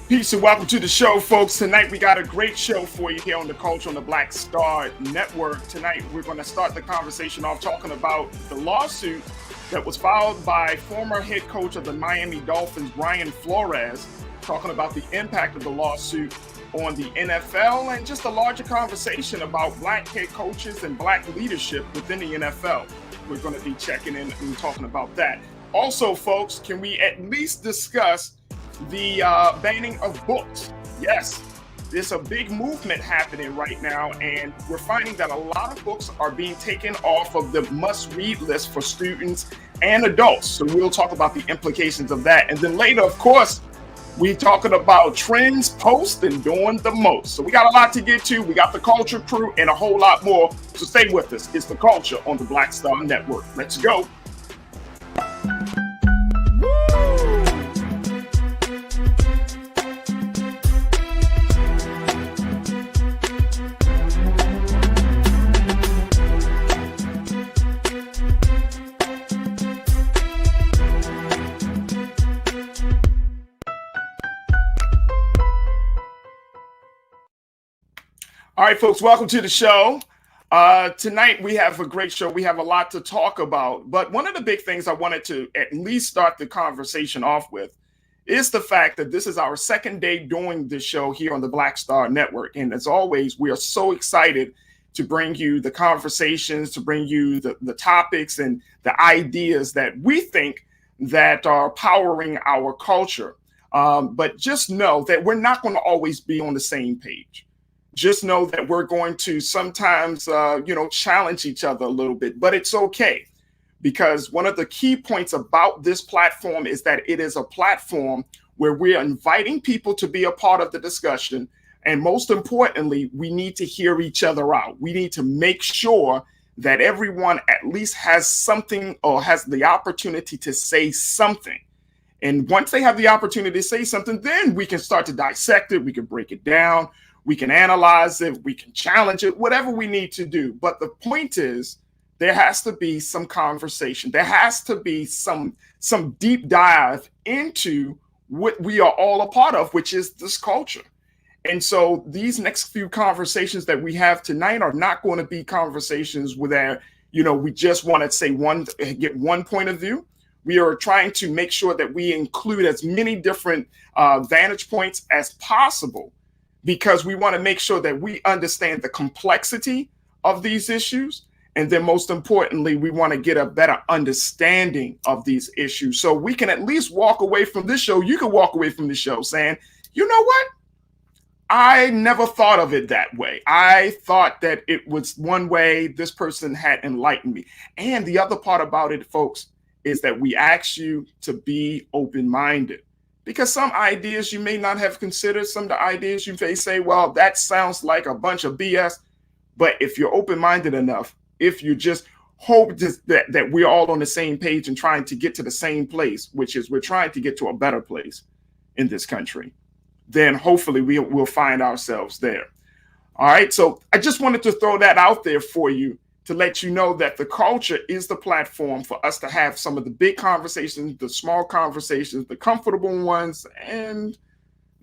Peace and welcome to the show, folks. Tonight we got a great show for you here on the Culture on the Black Star Network. Tonight we're going to start the conversation off talking about the lawsuit that was filed by former head coach of the Miami Dolphins, Brian Flores, talking about the impact of the lawsuit on the NFL and just a larger conversation about black head coaches and black leadership within the NFL. We're going to be checking in and talking about that. Also, folks, can we at least discuss the banning of books? Yes, there's a big movement happening right now, and we're finding that a lot of books are being taken off of the must-read list for students and adults. So we'll talk about the implications of that. And then later, of course, we're talking about trends, posts, and doing the most. So we got a lot to get to. We got the Culture crew and a whole lot more. So stay with us. It's the Culture on the Black Star Network. Let's go. All right, folks, welcome to the show. Tonight, we have a great show. We have a lot to talk about. But one of the big things I wanted to at least start the conversation off with is the fact that this is our second day doing this show here on the Black Star Network. And as always, we are so excited to bring you the conversations, to bring you the topics and the ideas that we think that are powering our culture. But just know that we're not going to always be on the same page. Just know that we're going to sometimes, challenge each other a little bit, but it's okay. Because one of the key points about this platform is that it is a platform where we're inviting people to be a part of the discussion. And most importantly, we need to hear each other out. We need to make sure that everyone at least has something or has the opportunity to say something. And once they have the opportunity to say something, then we can start to dissect it. We can break it down. We can analyze it, we can challenge it, whatever we need to do. But the point is, there has to be some conversation. There has to be some deep dive into what we are all a part of, which is this culture. And so these next few conversations that we have tonight are not going to be conversations where, we just want to get one point of view. We are trying to make sure that we include as many different vantage points as possible, because we want to make sure that we understand the complexity of these issues. And then most importantly, we want to get a better understanding of these issues. So we can at least walk away from this show. You can walk away from the show saying, you know what? I never thought of it that way. I thought that it was one way. This person had enlightened me. And the other part about it, folks, is that we ask you to be open-minded. Because some ideas you may not have considered, some of the ideas you may say, well, that sounds like a bunch of BS. But if you're open-minded enough, if you just hope that we're all on the same page and trying to get to the same place, which is we're trying to get to a better place in this country, then hopefully we'll find ourselves there. All right. So I just wanted to throw that out there for you to let you know that the culture is the platform for us to have some of the big conversations, the small conversations, the comfortable ones, and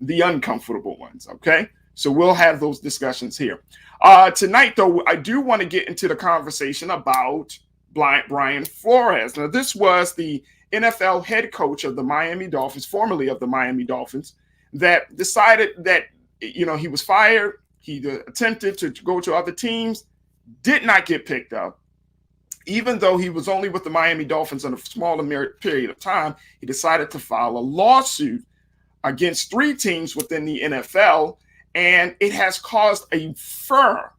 the uncomfortable ones. Okay, so we'll have those discussions here. Tonight, though, I do want to get into the conversation about Brian Flores. Now, this was the NFL head coach of the Miami Dolphins, formerly of the Miami Dolphins, that decided that, he was fired. He attempted to go to other teams, did not get picked up. Even though he was only with the Miami Dolphins in a smaller period of time, he decided to file a lawsuit against 3 teams within the NFL. And it has caused a furor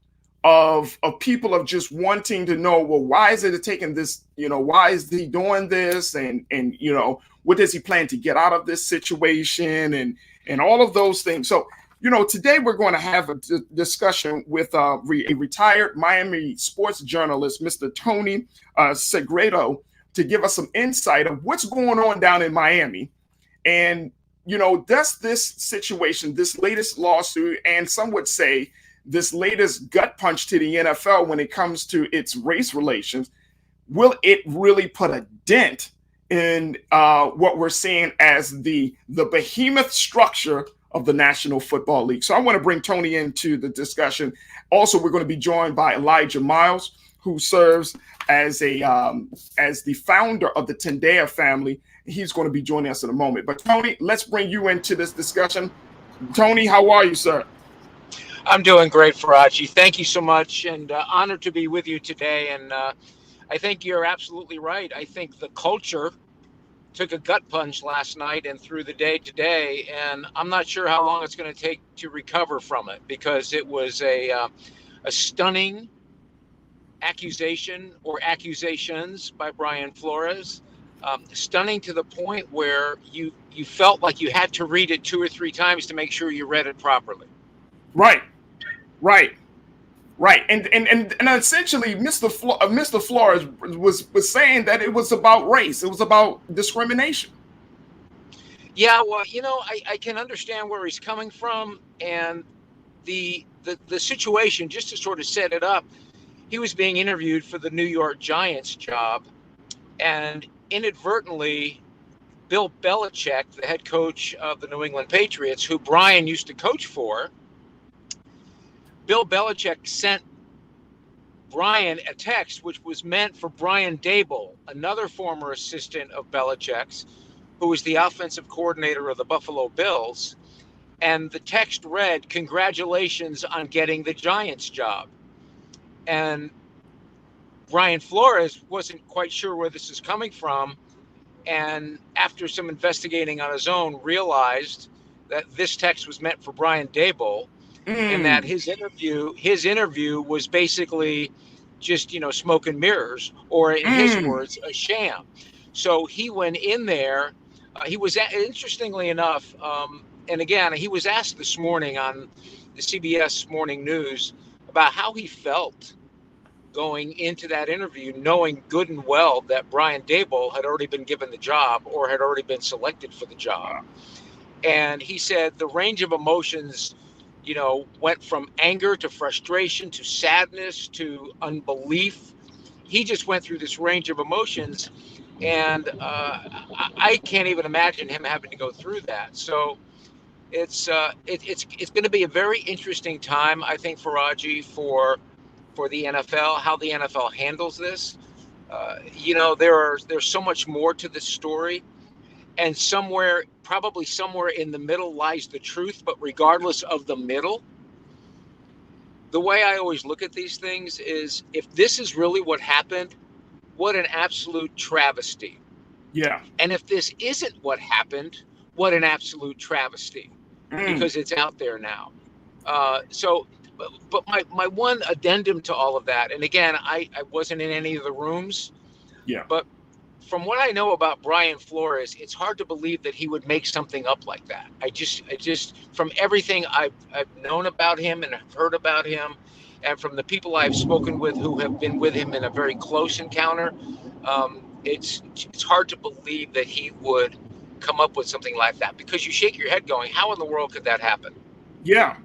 of people of just wanting to know, well, why is it taking this? Why is he doing this? And what does he plan to get out of this situation? And all of those things. So, today we're going to have a discussion with a retired Miami sports journalist, Mr. Tony Segredo, to give us some insight of what's going on down in Miami. And, does this situation, this latest lawsuit, and some would say this latest gut punch to the NFL when it comes to its race relations, will it really put a dent in what we're seeing as the behemoth structure of the National Football League. So I want to bring Tony into the discussion. Also, we're going to be joined by Elijah Miles, who serves as the founder of the Tendea family. He's going to be joining us in a moment. But Tony, let's bring you into this discussion. Tony, how are you, sir? I'm doing great, Faraji. Thank you so much, and honored to be with you today. And I think you're absolutely right. I think the culture took a gut punch last night and through the day today, and I'm not sure how long it's going to take to recover from it, because it was a stunning accusation or accusations by Brian Flores. Stunning to the point where you felt like you had to read it 2 or 3 times to make sure you read it properly. Right. And essentially, Mr. Flores was saying that it was about race. It was about discrimination. Yeah, well, I can understand where he's coming from, and the situation, just to sort of set it up. He was being interviewed for the New York Giants job, and inadvertently, Bill Belichick, the head coach of the New England Patriots, who Brian used to coach for, Bill Belichick sent Brian a text which was meant for Brian Daboll, another former assistant of Belichick's, who was the offensive coordinator of the Buffalo Bills. And the text read, "Congratulations on getting the Giants job." And Brian Flores wasn't quite sure where this is coming from. And after some investigating on his own, realized that this text was meant for Brian Daboll. And that his interview was basically just, smoke and mirrors, or in his words, a sham. So he went in there. He was, interestingly enough, and again, he was asked this morning on the CBS Morning News about how he felt going into that interview, knowing good and well that Brian Daboll had already been given the job or had already been selected for the job. And he said the range of emotions, went from anger to frustration to sadness to unbelief. He just went through this range of emotions, and I can't even imagine him having to go through that. So it's going to be a very interesting time, I think, Faraji, for the NFL, how the NFL handles this. There's so much more to this story. And probably somewhere in the middle lies the truth. But regardless of the middle, the way I always look at these things is, if this is really what happened, what an absolute travesty. Yeah. And if this isn't what happened, what an absolute travesty, because it's out there now. But my one addendum to all of that, and again, I wasn't in any of the rooms. Yeah. But from what I know about Brian Flores, it's hard to believe that he would make something up like that. I just from everything I've known about him and have heard about him, and from the people I've spoken with who have been with him in a very close encounter, it's hard to believe that he would come up with something like that, because you shake your head going, how in the world could that happen? Yeah.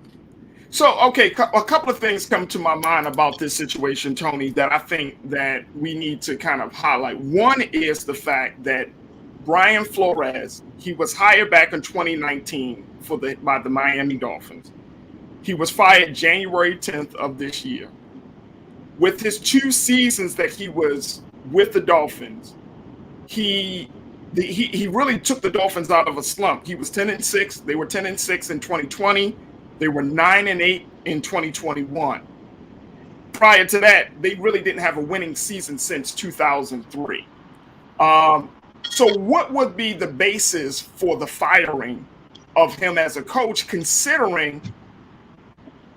So, okay, a couple of things come to my mind about this situation, Tony, that I think that we need to kind of highlight. One is the fact that Brian Flores, he was hired back in 2019 by the Miami Dolphins. He was fired January 10th of this year. With his 2 seasons that he was with the Dolphins, he really took the Dolphins out of a slump. He was 10-6. They were 10-6 in 2020. They were 9-8 in 2021. Prior to that, they really didn't have a winning season since 2003. So what would be the basis for the firing of him as a coach, considering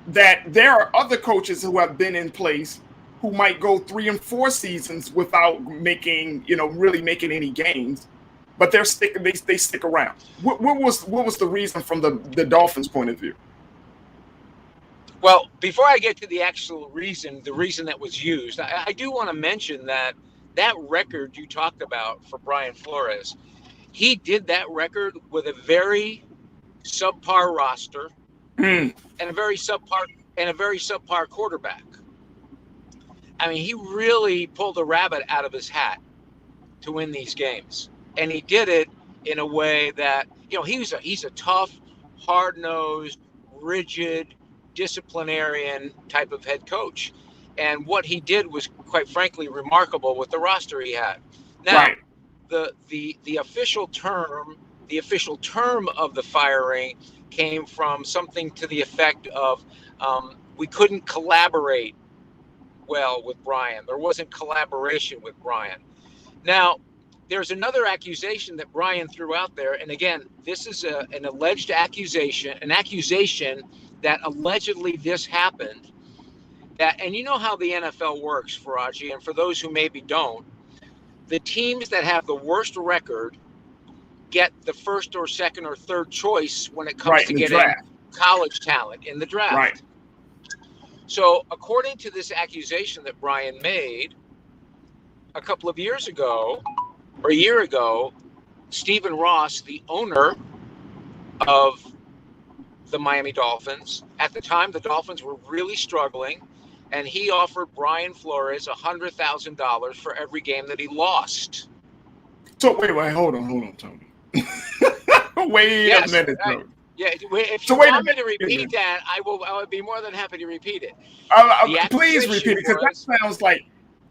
that there are other coaches who have been in place who might go 3 and 4 seasons without really making any gains, but they stick around. What was the reason from the Dolphins' point of view? Well, before I get to the actual reason, the reason that was used, I do want to mention that record you talked about for Brian Flores, he did that record with a very subpar roster and a very subpar quarterback. I mean, he really pulled a rabbit out of his hat to win these games, and he did it in a way that he's a tough, hard-nosed, rigid, disciplinarian type of head coach. And what he did was, quite frankly, remarkable with the roster he had. Now, Right. the official term of the firing came from something to the effect of we couldn't collaborate well with Brian. There wasn't collaboration with Brian. Now, there's another accusation that Brian threw out there, and again, this is an alleged accusation, that allegedly this happened. And you know how the NFL works, Faraji, and for those who maybe don't, the teams that have the worst record get the first or second or third choice when it comes to getting college talent in the draft. Right. So according to this accusation that Brian made a couple of years ago, or a year ago, Stephen Ross, the owner of the Miami Dolphins, at the time the Dolphins were really struggling, and he offered Brian Flores $100,000 for every game that he lost. So wait, hold on, Tony. Wait a minute, Tony. Yeah, if you want me to repeat that, I would be more than happy to repeat it. Please repeat it, because that sounds like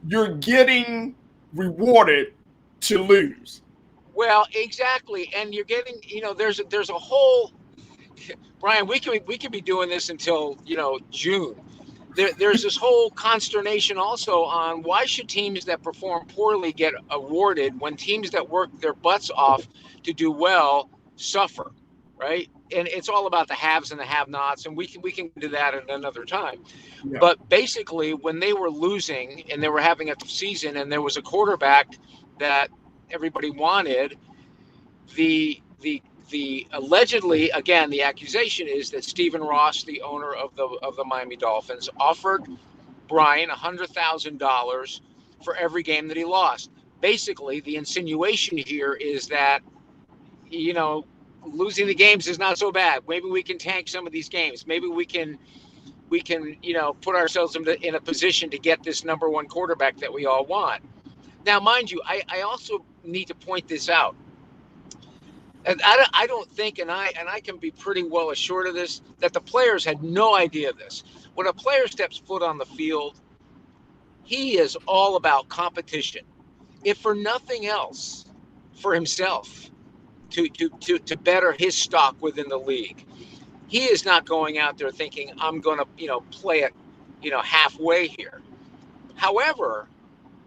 you're getting rewarded to lose. Well, exactly, and you're getting, there's a whole, Brian, we can be doing this until June. There's this whole consternation also on why should teams that perform poorly get awarded when teams that work their butts off to do well suffer, right? And it's all about the haves and the have-nots, and we can do that at another time. Yeah. But basically, when they were losing and they were having a tough season, and there was a quarterback that everybody wanted, the allegedly, again, the accusation is that Stephen Ross, the owner of the Miami Dolphins, offered Brian $100,000 for every game that he lost. Basically, the insinuation here is that, losing the games is not so bad. Maybe we can tank some of these games. Maybe we can put ourselves in a position to get this number one quarterback that we all want. Now, mind you, I also need to point this out. And I don't think, and I can be pretty well assured of this, that the players had no idea of this. When a player steps foot on the field, he is all about competition. If for nothing else, for himself, to better his stock within the league. He is not going out there thinking, I'm going to, play it, halfway here. However,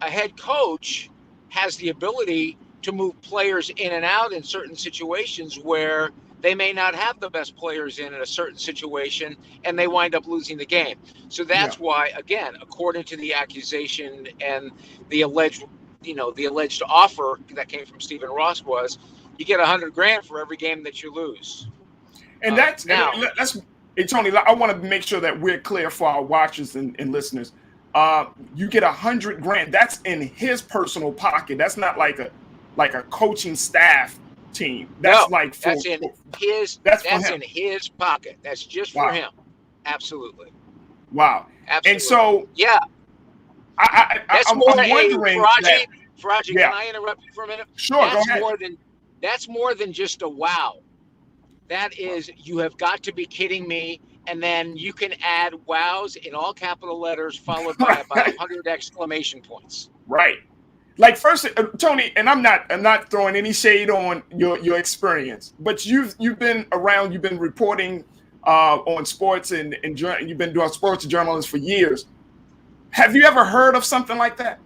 a head coach has the ability to move players in and out in certain situations where they may not have the best players in a certain situation, and they wind up losing the game. So that's why, again, according to the accusation and the alleged offer that came from Stephen Ross was, you get $100,000 for every game that you lose. And that's hey, Tony, I want to make sure that we're clear for our watchers and listeners. You get $100,000. That's in his personal pocket. That's not like a coaching staff team. That's that's in his pocket. That's just for him. Absolutely. Wow. Absolutely. And so I'm wondering. Faraji, can I interrupt you for a minute? Sure, go ahead. That's more than just a wow. That is, you have got to be kidding me. And then you can add wows in all capital letters followed by about 100 exclamation points. Right. Like first, Tony, and I'm not throwing any shade on your experience, but you've been around, you've been reporting on sports and you've been doing sports journalism for years. Have you ever heard of something like that?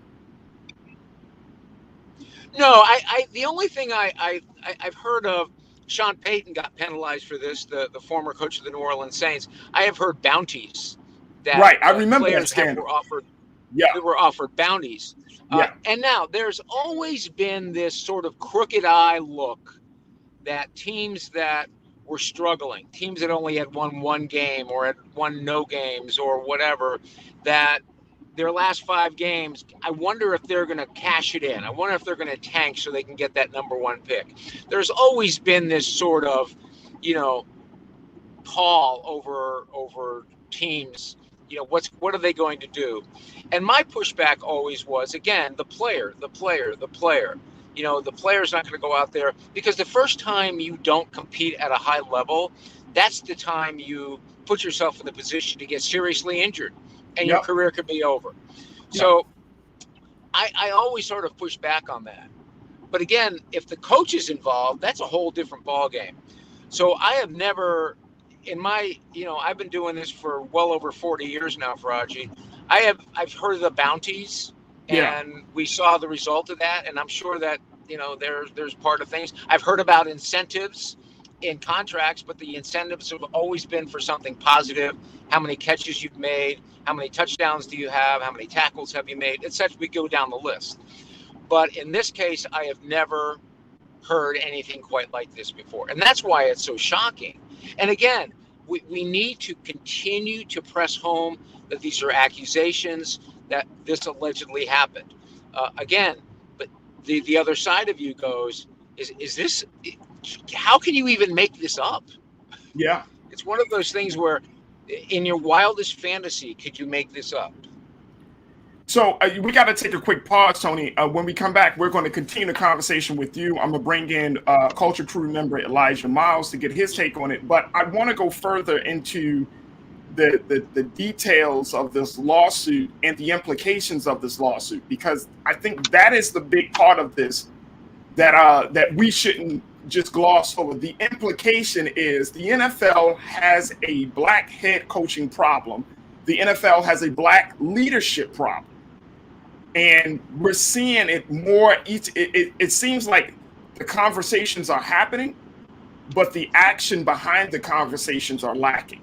No, the only thing I've heard of, Sean Payton got penalized for this, the former coach of the New Orleans Saints. I have heard bounties that I remember players that were offered. Yeah, they were offered bounties. And now there's always been this sort of crooked eye look that teams that were struggling, teams that only had won one game or had won no games or whatever, that their last 5 games, I wonder if they're going to cash it in. I wonder if they're going to tank so they can get that number one pick. There's always been this sort of, pall over teams. What are they going to do? And my pushback always was, again, the player. The player's not going to go out there, because the first time you don't compete at a high level, that's the time you put yourself in the position to get seriously injured and Yep. your career could be over. Yep. So I always sort of push back on that. But again, if the coach is involved, that's a whole different ballgame. So I have never, I've been doing this for well over 40 years now, Faraji. I've heard of the bounties, and we saw the result of that. And I'm sure that, there's part of things. I've heard about incentives in contracts, but the incentives have always been for something positive. How many catches you've made, how many touchdowns do you have, how many tackles have you made, etc. We go down the list. But in this case, I have never heard anything quite like this before. And that's why it's so shocking. And again, we need to continue to press home that these are accusations, that this allegedly happened. Again, but the other side of you goes, is this, how can you even make this up? Yeah. It's one of those things where in your wildest fantasy, could you make this up? So we got to take a quick pause, Tony. When we come back, we're going to continue the conversation with you. I'm going to bring in Culture Crew member Elijah Miles to get his take on it. But I want to go further into the details of this lawsuit and the implications of this lawsuit, because I think that is the big part of this that we shouldn't just gloss over. The implication is the NFL has a black head coaching problem. The NFL has a black leadership problem. And we're seeing it more. It seems like the conversations are happening, but the action behind the conversations are lacking.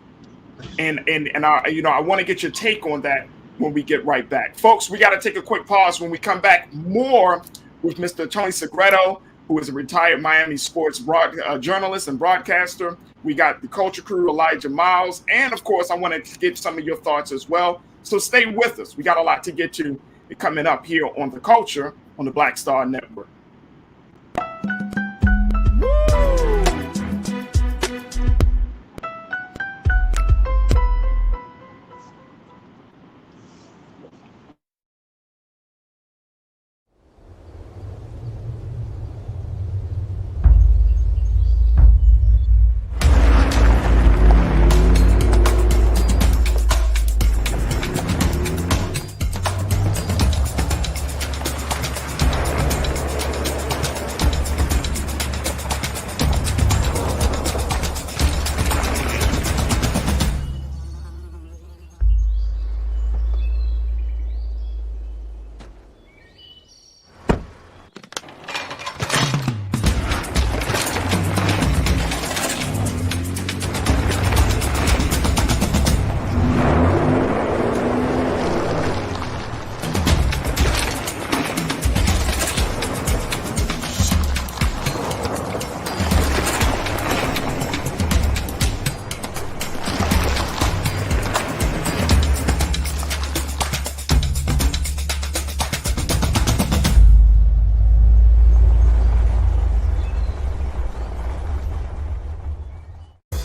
And I want to get your take on that when we get right back. Folks, we got to take a quick pause. When we come back, more with Mr. Tony Segreto, who is a retired Miami sports journalist and broadcaster. We got the Culture Crew, Elijah Miles. And, of course, I want to get some of your thoughts as well. So stay with us. We got a lot to get to coming up here on The Culture on the Black Star Network.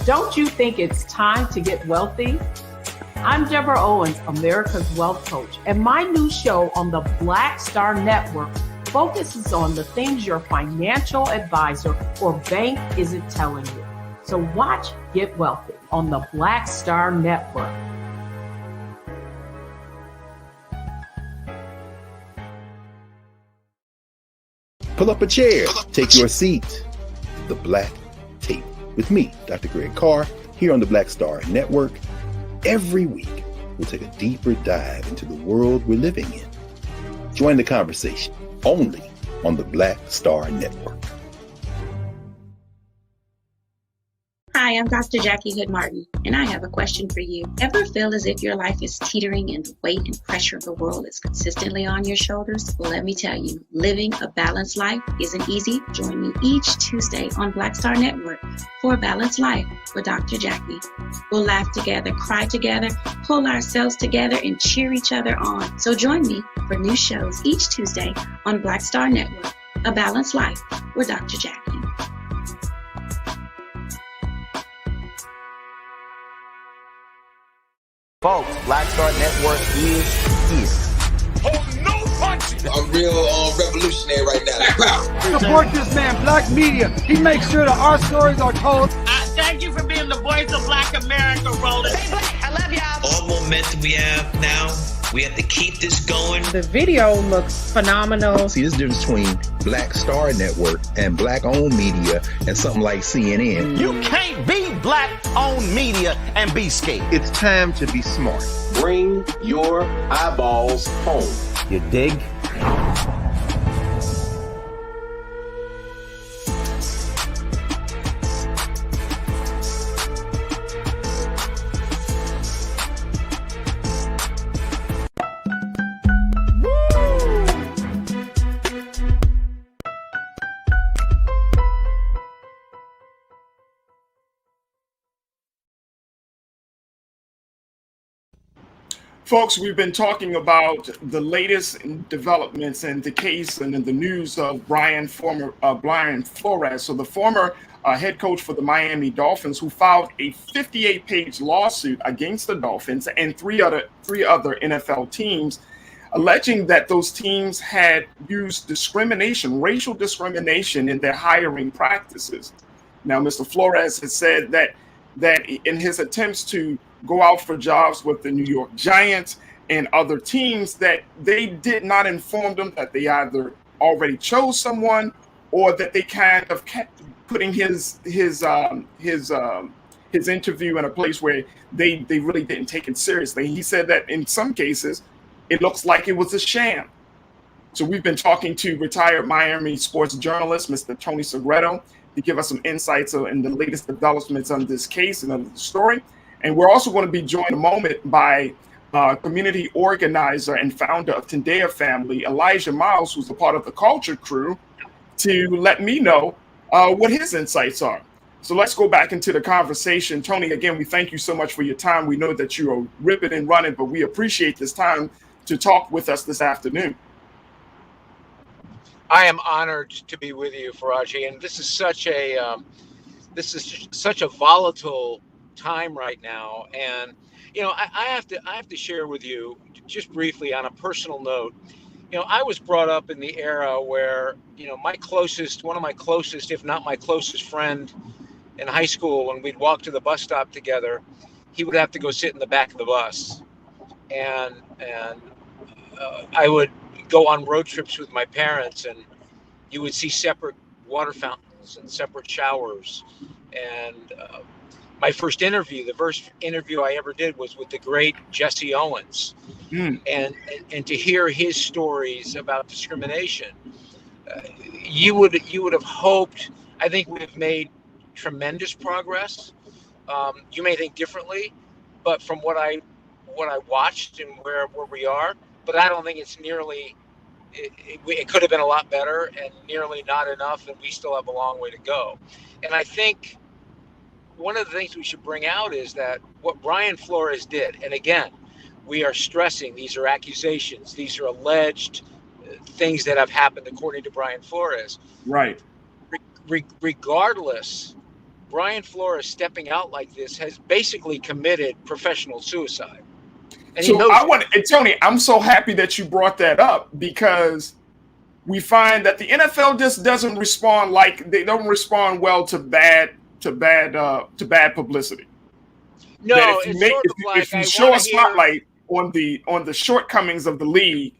Don't you think it's time to get wealthy? I'm Deborah Owens, America's Wealth Coach, and my new show on the Black Star Network focuses on the things your financial advisor or bank isn't telling you. So watch Get Wealthy on the Black Star Network. Pull up a chair, take your seat. The Black Tape with me, Dr. Greg Carr, here on the Black Star Network. Every week, we'll take a deeper dive into the world we're living in. Join the conversation only on the Black Star Network. Hi, I'm Dr. Jackie Hood Martin, and I have a question for you. Ever feel as if your life is teetering and the weight and pressure of the world is consistently on your shoulders? Well, let me tell you, living a balanced life isn't easy. Join me each Tuesday on Black Star Network for A Balanced Life with Dr. Jackie. We'll laugh together, cry together, pull ourselves together, and cheer each other on. So join me for new shows each Tuesday on Black Star Network, A Balanced Life with Dr. Jackie. Folks, Black Star Network is Hold no punches. I'm real revolutionary right now. Support this man, Black Media. He makes sure that our stories are told. I Thank you for being the voice of Black America, Roland. Stay black. I love y'all. All momentum we have now, we have to keep this going. The video looks phenomenal. See, there's a difference between Black Star Network and Black-owned media and something like CNN. You can't be Black-owned media and be scared. It's time to be smart. Bring your eyeballs home. You dig? Folks, we've been talking about the latest developments in the case and in the news of Brian Flores, so the former head coach for the Miami Dolphins, who filed a 58-page lawsuit against the Dolphins and three other NFL teams, alleging that those teams had used discrimination, racial discrimination, in their hiring practices. Now, Mr. Flores has said that in his attempts to go out for jobs with the New York Giants and other teams, that they did not inform them that they either already chose someone or that they kind of kept putting his interview in a place where they really didn't take it seriously. He said that in some cases it looks like it was a sham. So we've been talking to retired Miami sports journalist Mr. Tony Segreto to give us some insights in the latest developments on this case and on the story. And we're also going to be joined in a moment by community organizer and founder of Tendea Family, Elijah Miles, who's a part of the Culture Crew, to let me know what his insights are. So let's go back into the conversation. Tony, again, we thank you so much for your time. We know that you are ripping and running, but we appreciate this time to talk with us this afternoon. I am honored to be with you, Faraji, and this is such a volatile time right now. And I have to share with you just briefly on a personal note. I was brought up in the era where one of my closest, if not my closest friend in high school, when we'd walk to the bus stop together, he would have to go sit in the back of the bus, and I would go on road trips with my parents, and you would see separate water fountains and separate showers. And my first interview, the first interview I ever did, was with the great Jesse Owens. And to hear his stories about discrimination, you would have hoped. I think we've made tremendous progress. You may think differently, but from what I watched and where we are, but I don't think it's nearly. It could have been a lot better, and nearly not enough, and we still have a long way to go. And I think one of the things we should bring out is that what Brian Flores did, and again, we are stressing these are accusations, these are alleged things that have happened according to Brian Flores. Right. Regardless, Brian Flores stepping out like this has basically committed professional suicide. And so Tony, I'm so happy that you brought that up, because we find that the NFL just doesn't respond well to bad publicity. No, if you show a spotlight on the shortcomings of the league,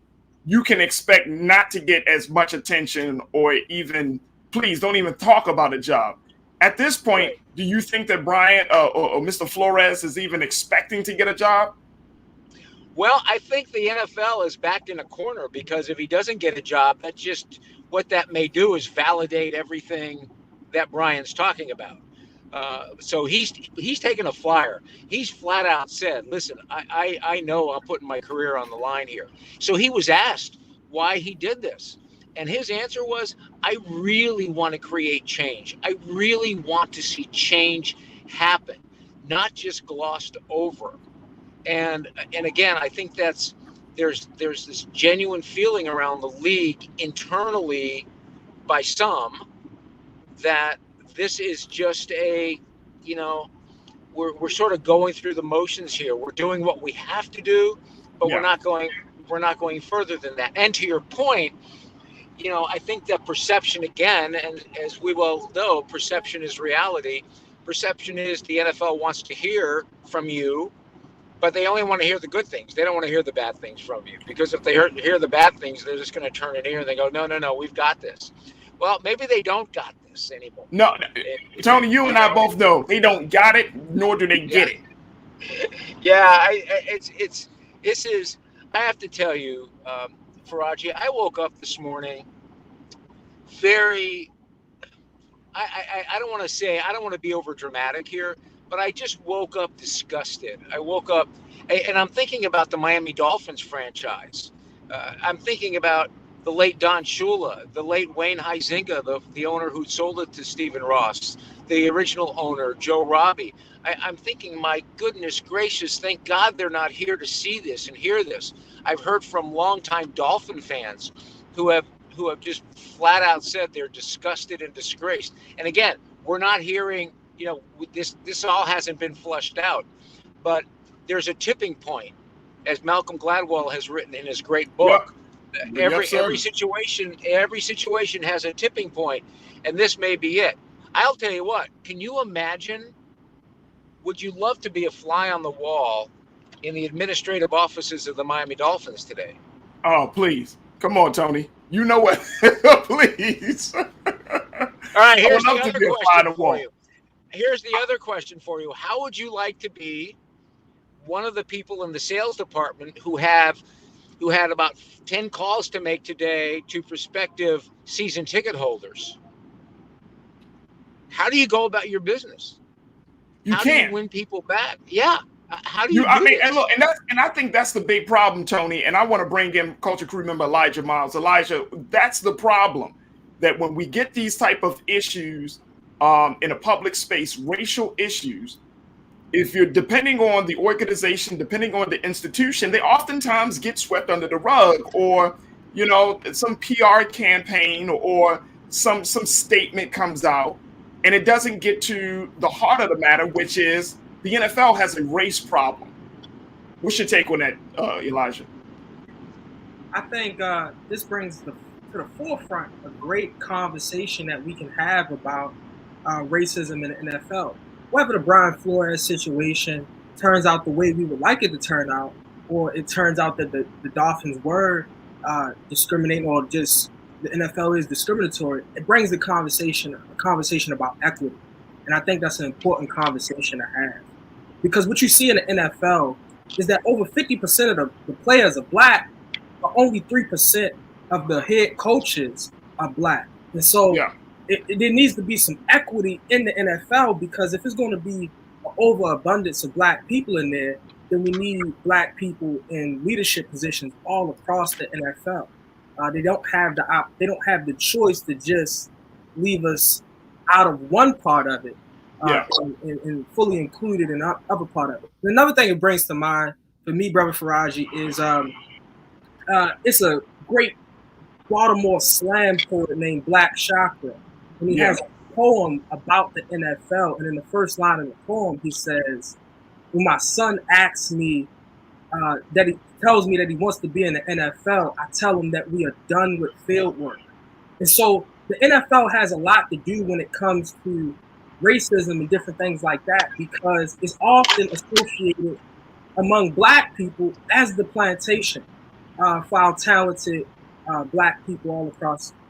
you can expect not to get as much attention, or even, please don't even talk about a job. At this point, do you think that Brian or Mr. Flores is even expecting to get a job? Well, I think the NFL is backed in a corner, because if he doesn't get a job, that's just what that may do is validate everything that Brian's talking about. So he's taken a flyer. He's flat out said, listen, I know I'm putting my career on the line here. So he was asked why he did this. And his answer was, I really want to create change. I really want to see change happen, not just glossed over. And again, I think there's this genuine feeling around the league internally by some that this is just we're sort of going through the motions here. We're doing what we have to do, but we're not going further than that. And to your point, I think that perception again, and as we well know, perception is reality. perception is the NFL wants to hear from you, but they only want to hear the good things. They don't want to hear the bad things from you, because if they hear the bad things, they're just going to turn an ear and they go, no, we've got this. Well, maybe they don't got this anymore. No, Tony, you and I both know they don't got it, nor do they get it. Yeah, I have to tell you, Faraji, I woke up this morning very, I don't want to be over dramatic here, but I just woke up disgusted. I woke up and I'm thinking about the Miami Dolphins franchise. I'm thinking about the late Don Shula, the late Wayne Huizenga, the owner who sold it to Stephen Ross, the original owner, Joe Robbie. I'm thinking, my goodness gracious, thank God they're not here to see this and hear this. I've heard from longtime Dolphin fans who have just flat out said they're disgusted and disgraced. And again, we're not hearing, this all hasn't been flushed out, but there's a tipping point, as Malcolm Gladwell has written in his great book. Yep. Every situation has a tipping point, and this may be it. I'll tell you what, can you imagine, would you love to be a fly on the wall in the administrative offices of the Miami Dolphins today? Oh, please. Come on, Tony. You know what? Please. All right, here's the other question for you. Here's the other question for you. How would you like to be one of the people in the sales department who had about 10 calls to make today to prospective season ticket holders? How do you go about your business? How do you win people back? Yeah. How do you? And I think that's the big problem, Tony. And I want to bring in culture crew member Elijah Miles. Elijah, that's the problem. That when we get these type of issues in a public space, racial issues, if you're depending on the organization, depending on the institution, they oftentimes get swept under the rug, or some PR campaign or some statement comes out, and it doesn't get to the heart of the matter, which is the NFL has a race problem. What's your take on that, Elijah? I think this brings to the forefront a great conversation that we can have about racism in the NFL. Whether the Brian Flores situation turns out the way we would like it to turn out, or it turns out that the Dolphins were discriminating, or just the NFL is discriminatory, it brings a conversation about equity. And I think that's an important conversation to have. Because what you see in the NFL is that over 50% of the players are black, but only 3% of the head coaches are black. And so there needs to be some equity in the NFL, because if it's going to be an overabundance of black people in there, then we need black people in leadership positions all across the NFL. They don't have the choice to just leave us out of one part of it. And fully included in the other part of it. Another thing it brings to mind for me, Brother Faraji, is it's a great Baltimore slam poet named Black Chakra, and he has a poem about the NFL. And in the first line of the poem, he says, "When my son asks me that he tells me that he wants to be in the NFL, I tell him that we are done with field work." And so the NFL has a lot to do when it comes to racism and different things like that, because it's often associated among black people as the plantation for our talented black people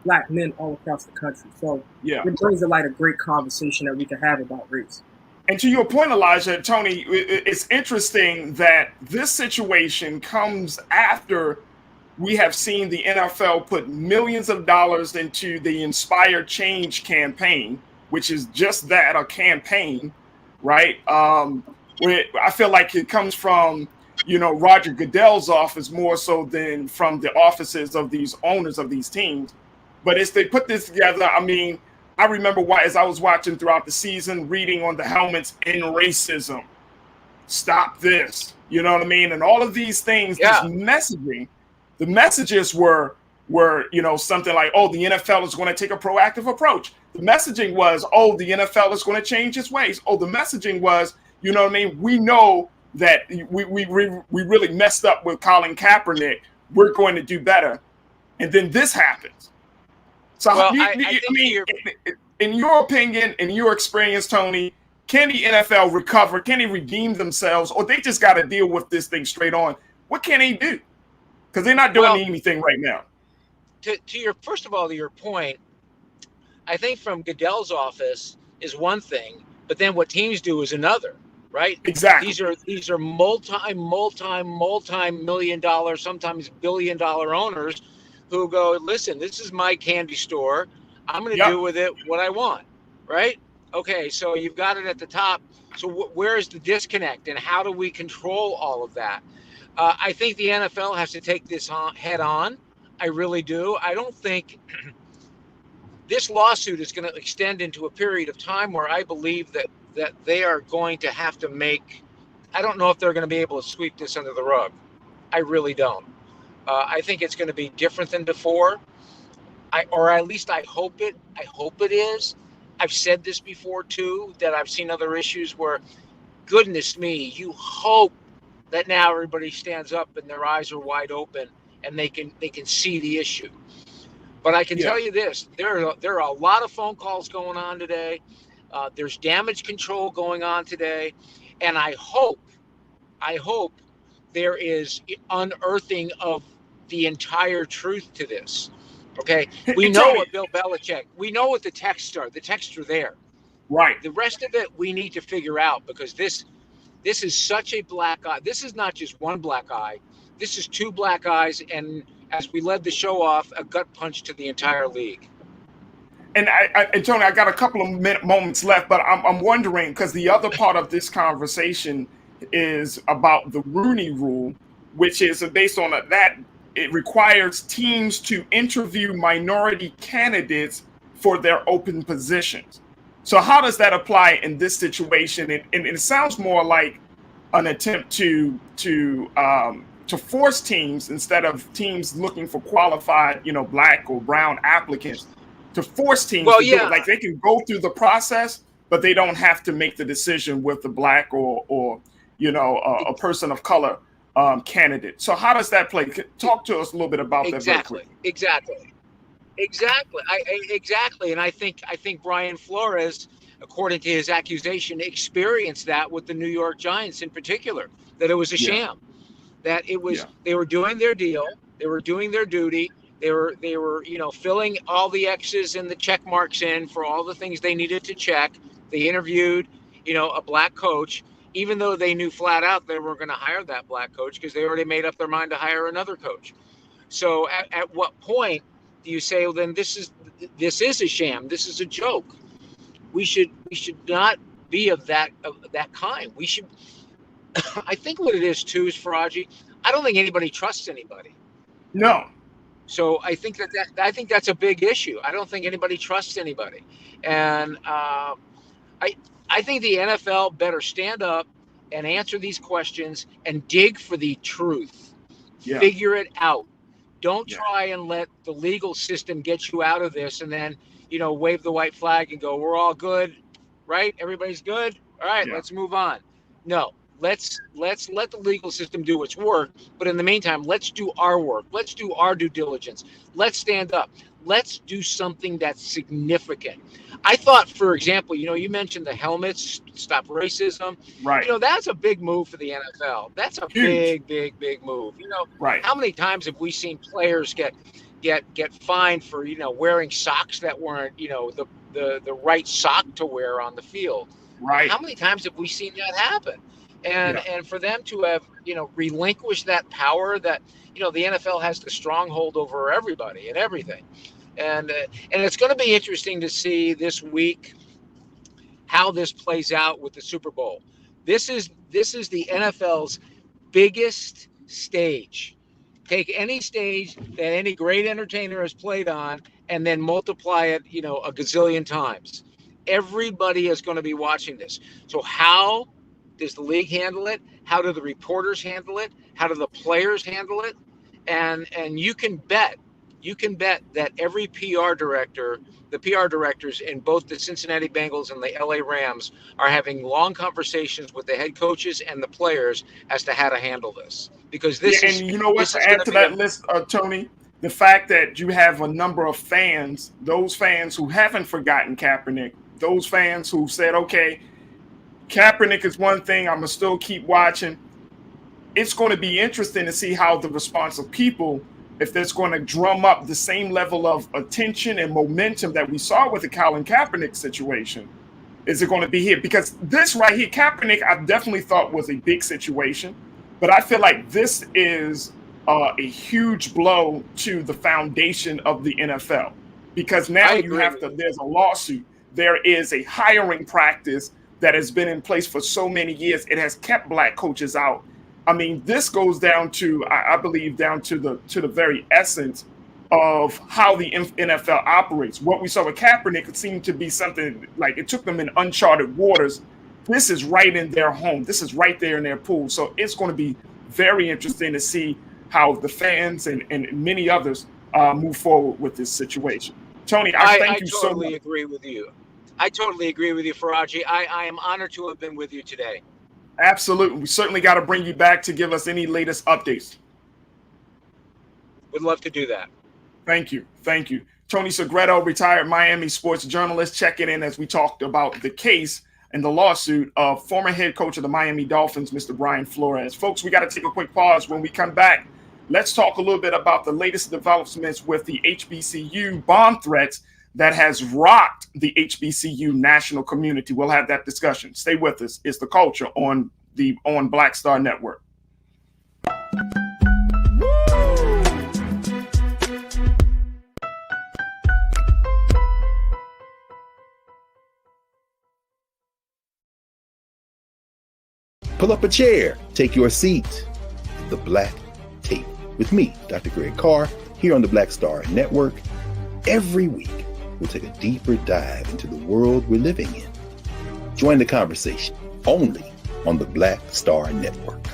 black men all across the country. So it brings to light a great conversation that we can have about race. And to your point, Elijah, Tony, it's interesting that this situation comes after we have seen the NFL put millions of dollars into the Inspire Change campaign, which is just that, a campaign, right? Where I feel like it comes from, Roger Goodell's office more so than from the offices of these owners of these teams. But as they put this together, I remember as I was watching throughout the season, reading on the helmets, "End racism, stop this," you know what I mean? And all of these things, this messaging, the messages were something like, "Oh, the NFL is going to take a proactive approach." The messaging was, "Oh, the NFL is going to change its ways." Oh, the messaging was, we know that we really messed up with Colin Kaepernick. We're going to do better. And then this happens. So in your opinion, in your experience, Tony, Can the NFL recover? Can they redeem themselves? Or they just got to deal with this thing straight on? What can they do? Because they're not doing anything right now. To your, first of all, to your point, I think from Goodell's office is one thing, but then what teams do is another, right? Exactly. These are multi-million dollar, sometimes billion-dollar owners who go, listen, this is my candy store. I'm going to do with it what I want, right? Okay, so you've got it at the top. So where is the disconnect, and how do we control all of that? I think the NFL has to take this head on. I really do. I don't think this lawsuit is going to extend into a period of time where I believe that they are going to have to make, I don't know if they're going to be able to sweep this under the rug. I really don't. I think it's going to be different than before. Or at least I hope it is. I've said this before too, that I've seen other issues where, goodness me, you hope that now everybody stands up and their eyes are wide open and they can see the issue. But I can tell you this, there are a lot of phone calls going on today. There's damage control going on today. And I hope there is unearthing of the entire truth to this. Okay. We know what Bill Belichick, we know what the texts are. The texts are there. Right. The rest of it we need to figure out, because this is such a black eye. This is not just one black eye. This is two black eyes, and as we led the show off, a gut punch to the entire league. And and Tony, I got a couple of moments left, but I'm wondering, because the other part of this conversation is about the Rooney Rule, which is based on that it requires teams to interview minority candidates for their open positions. So how does that apply in this situation? And it sounds more like an attempt to force teams, instead of teams looking for qualified, black or brown applicants, to force teams to do it. Like they can go through the process, but they don't have to make the decision with the black or a person of color candidate. So how does that play? Talk to us a little bit about that. Exactly. And I think Brian Flores, according to his accusation, experienced that with the New York Giants in particular, that it was a sham, that it was, they were doing their deal. They were doing their duty. They were, filling all the X's and the check marks in for all the things they needed to check. They interviewed, a black coach, even though they knew flat out they weren't going to hire that black coach because they already made up their mind to hire another coach. So at what point do you say, well, then this is a sham. This is a joke. We should not be of that kind. We should. I think what it is too is, Faraji, I don't think anybody trusts anybody. No. So I think that's a big issue. I don't think anybody trusts anybody, and I think the NFL better stand up and answer these questions and dig for the truth. Yeah. Figure it out. Don't try and let the legal system get you out of this and then, wave the white flag and go, we're all good, right? Everybody's good. All right, let's move on. No, let's let the legal system do its work. But in the meantime, let's do our work. Let's do our due diligence. Let's stand up. Let's do something that's significant. I thought, for example, you mentioned the helmets, stop racism. Right. That's a big move for the NFL. That's a big, big, big move. Right. How many times have we seen players get fined for, wearing socks that weren't, the right sock to wear on the field? Right. How many times have we seen that happen? And for them to have, relinquished that power that, the NFL has the stronghold over everybody and everything. And it's going to be interesting to see this week how this plays out with the Super Bowl. This is the NFL's biggest stage. Take any stage that any great entertainer has played on and then multiply it, a gazillion times. Everybody is going to be watching this. So how does the league handle it? How do the reporters handle it? How do the players handle it? And you can bet that every PR director, the PR directors in both the Cincinnati Bengals and the LA Rams are having long conversations with the head coaches and the players as to how to handle this. Because this is, and you know what, to add to that list, Tony, the fact that you have a number of fans, those fans who haven't forgotten Kaepernick, those fans who said, okay, Kaepernick is one thing. I'm gonna still keep watching. It's going to be interesting to see how the response of people, if that's going to drum up the same level of attention and momentum that we saw with the Colin Kaepernick situation. Is it going to be here? Because this right here, Kaepernick, I definitely thought was a big situation, but I feel like this is a huge blow to the foundation of the NFL, because now you have to, there's a lawsuit. There is a hiring practice that has been in place for so many years. It has kept black coaches out. I mean, this goes down to, I believe, down to the very essence of how the NFL operates. What we saw with Kaepernick seemed to be something like it took them in uncharted waters. This is right in their home. This is right there in their pool. So it's going to be very interesting to see how the fans and many others move forward with this situation. Tony, I thank you so much. I totally agree with you. I totally agree with you, Faraji. I am honored to have been with you today. Absolutely. We certainly got to bring you back to give us any latest updates. Would love to do that. Thank you. Thank you. Tony Segreto, retired Miami sports journalist, checking in as we talked about the case and the lawsuit of former head coach of the Miami Dolphins, Mr. Brian Flores. Folks, we got to take a quick pause. When we come back, let's talk a little bit about the latest developments with the HBCU bomb threats that has rocked the HBCU national community. We'll have that discussion. Stay with us. It's The Culture on Black Star Network. Pull up a chair. Take your seat. The Black Tape with me, Dr. Greg Carr, here on the Black Star Network. Every week, we'll take a deeper dive into the world we're living in. Join the conversation only on the Black Star Network.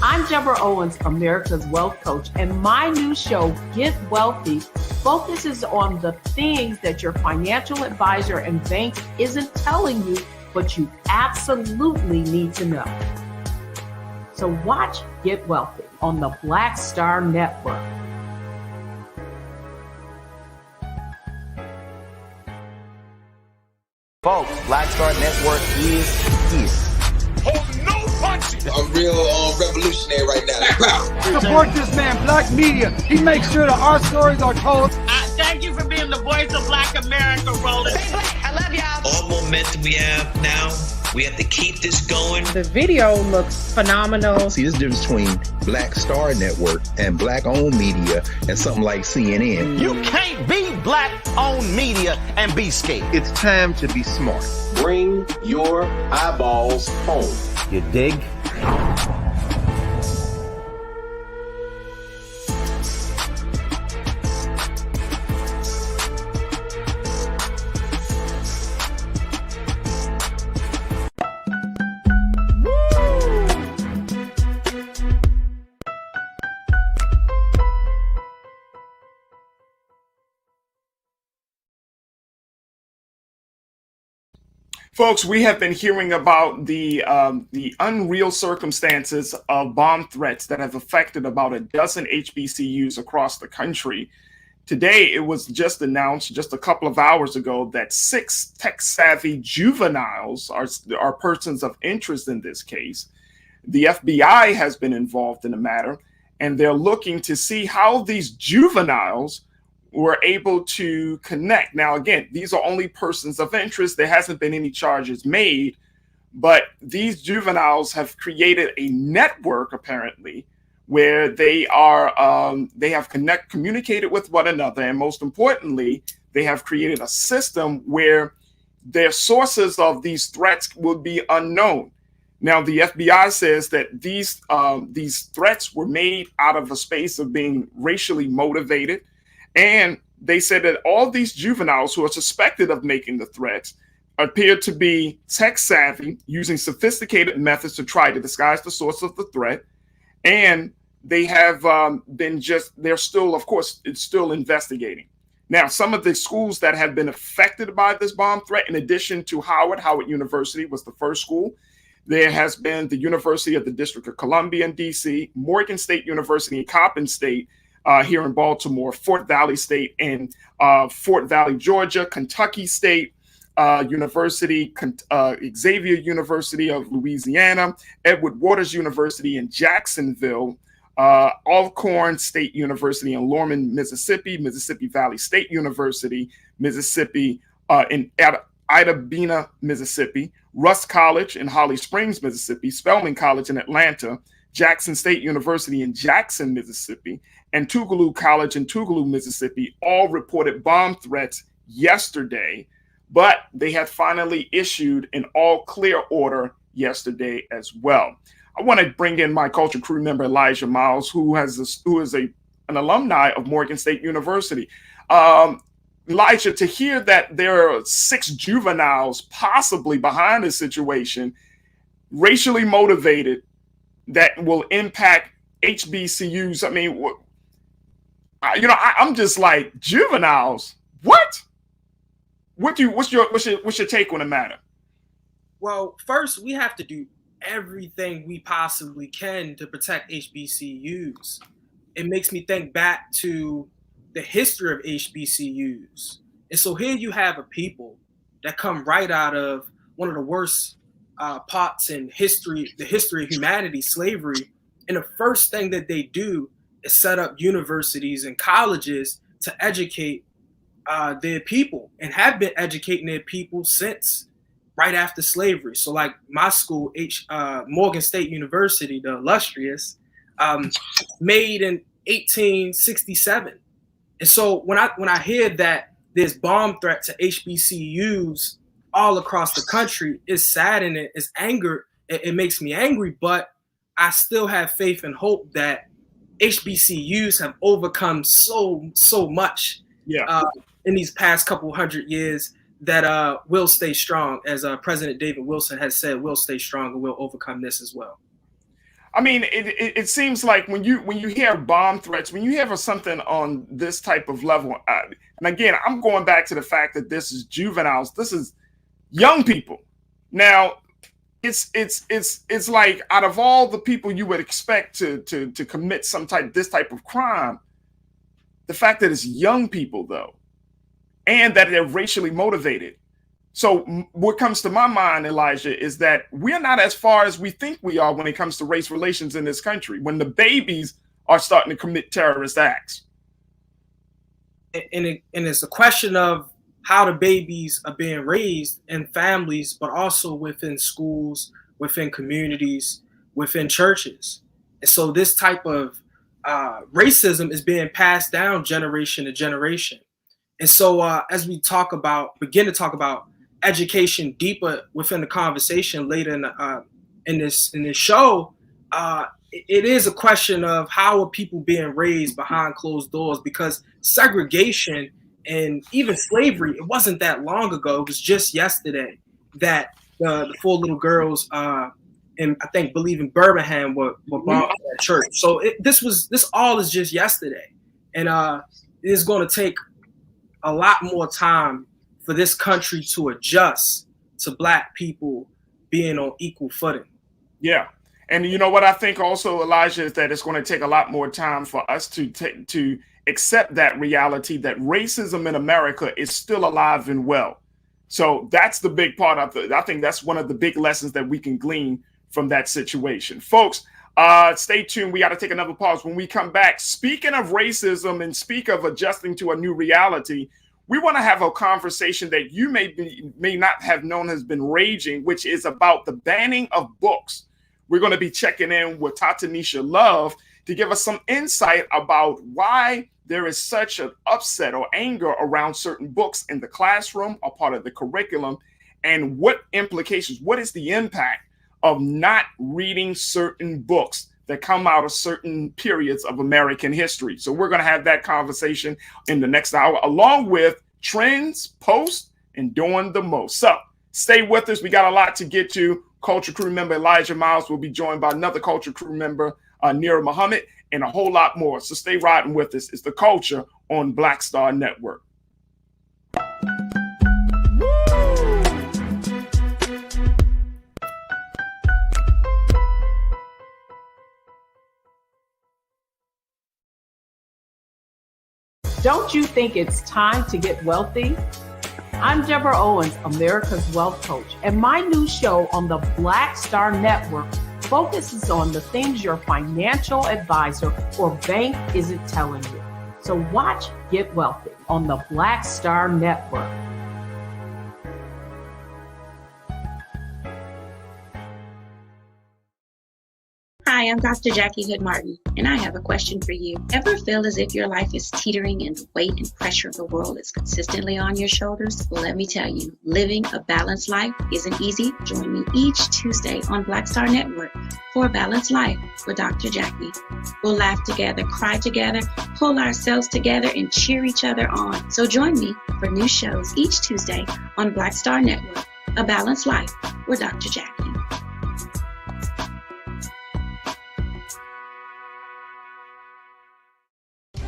I'm Deborah Owens, America's Wealth Coach, and my new show, Get Wealthy, focuses on the things that your financial advisor and bank isn't telling you, but you absolutely need to know. So watch Get Wealthy on the Black Star Network. Folks, Black Star Network is here. I'm real revolutionary right now. Support this man, Black Media. He makes sure that our stories are told. Thank you for being the voice of Black America, Roland. I love y'all. All momentum we have now, we have to keep this going. The video looks phenomenal. See, there's a difference between Black Star Network and black-owned media and something like CNN. You can't be black-owned media and be scared. It's time to be smart. Bring your eyeballs home. You dig? Folks, we have been hearing about the unreal circumstances of bomb threats that have affected about a dozen HBCUs across the country. Today, it was just announced just a couple of hours ago that 6 tech-savvy juveniles are persons of interest in this case. The FBI has been involved in the matter, and they're looking to see how these juveniles were able to connect. Now, again, these are only persons of interest. There hasn't been any charges made, but these juveniles have created a network, apparently, where they have communicated with one another, and most importantly, they have created a system where their sources of these threats will be unknown. Now, the FBI says that these threats were made out of a space of being racially motivated, and they said that all these juveniles who are suspected of making the threats appear to be tech savvy, using sophisticated methods to try to disguise the source of the threat. And they have they're still, of course, it's still investigating. Now, some of the schools that have been affected by this bomb threat, in addition to Howard University was the first school. There has been the University of the District of Columbia in DC, Morgan State University in Coppin State, here in Baltimore, Fort Valley State in Fort Valley, Georgia, Kentucky State University, Xavier University of Louisiana, Edward Waters University in Jacksonville, Alcorn State University in Lorman, Mississippi, Mississippi Valley State University, Mississippi in Itabena, Mississippi, Rust College in Holly Springs, Mississippi, Spelman College in Atlanta, Jackson State University in Jackson, Mississippi, and Tougaloo College in Tougaloo, Mississippi, all reported bomb threats yesterday, but they had finally issued an all clear order yesterday as well. I want to bring in my culture crew member, Elijah Miles, who is an alumni of Morgan State University. Elijah, to hear that there are 6 juveniles possibly behind this situation, racially motivated, that will impact HBCUs. I mean, I'm just like, juveniles. What? What's your take on the matter? Well, first we have to do everything we possibly can to protect HBCUs. It makes me think back to the history of HBCUs. And so here you have a people that come right out of one of the worst parts in history, the history of humanity, slavery. And the first thing that they do is set up universities and colleges to educate their people, and have been educating their people since right after slavery. So like my school, Morgan State University, the illustrious, made in 1867. And so when I hear that there's bomb threat to HBCUs all across the country, it's saddening, it's anger, it makes me angry, but I still have faith and hope that HBCUs have overcome so much in these past couple hundred years that will stay strong. As President David Wilson has said, we'll stay strong and we'll overcome this as well. I mean, it seems like when you hear bomb threats, when you hear something on this type of level, and again, I'm going back to the fact that this is juveniles, this is young people. Now, it's like out of all the people you would expect to commit this type of crime, the fact that it's young people though, and that they're racially motivated. So what comes to my mind, Elijah, is that we're not as far as we think we are when it comes to race relations in this country, when the babies are starting to commit terrorist acts. And it's a question of how the babies are being raised in families, but also within schools, within communities, within churches. And so this type of racism is being passed down generation to generation. And so as we begin to talk about education deeper within the conversation later in this show, it is a question of how are people being raised behind closed doors, because segregation and even slavery, it wasn't that long ago. It was just yesterday that the 4 little girls in in Birmingham were bombed at church. So this all is just yesterday, and it's going to take a lot more time for this country to adjust to Black people being on equal footing. Yeah. And you know what I think also, Elijah, is that it's going to take a lot more time for us to accept that reality that racism in America is still alive and well. So that's the big part of I think that's one of the big lessons that we can glean from that situation. Folks, Stay tuned. We got to take another pause. When we come back, speaking of racism and speak of adjusting to a new reality, we want to have a conversation that you may not have known has been raging, which is about the banning of books. We're going to be checking in with Tatanisha Love to give us some insight about why there is such an upset or anger around certain books in the classroom or part of the curriculum, and what implications, what is the impact of not reading certain books that come out of certain periods of American history. So we're going to have that conversation in the next hour, along with trends, posts, and doing the most. So stay with us. We got a lot to get to. Culture crew member Elijah Miles will be joined by another culture crew member, Nira Muhammad, and a whole lot more. So stay riding with us. It's The Culture on Black Star Network. Don't you think it's time to get wealthy? I'm Deborah Owens, America's Wealth Coach, and my new show on the Black Star Network focuses on the things your financial advisor or bank isn't telling you. So watch Get Wealthy on the Black Star Network. Hi, I'm Dr. Jackie Hood Martin, and I have a question for you. Ever feel as if your life is teetering and the weight and pressure of the world is consistently on your shoulders? Well, let me tell you, living a balanced life isn't easy. Join me each Tuesday on Black Star Network for A Balanced Life with Dr. Jackie. We'll laugh together, cry together, pull ourselves together, and cheer each other on. So join me for new shows each Tuesday on Black Star Network, A Balanced Life with Dr. Jackie.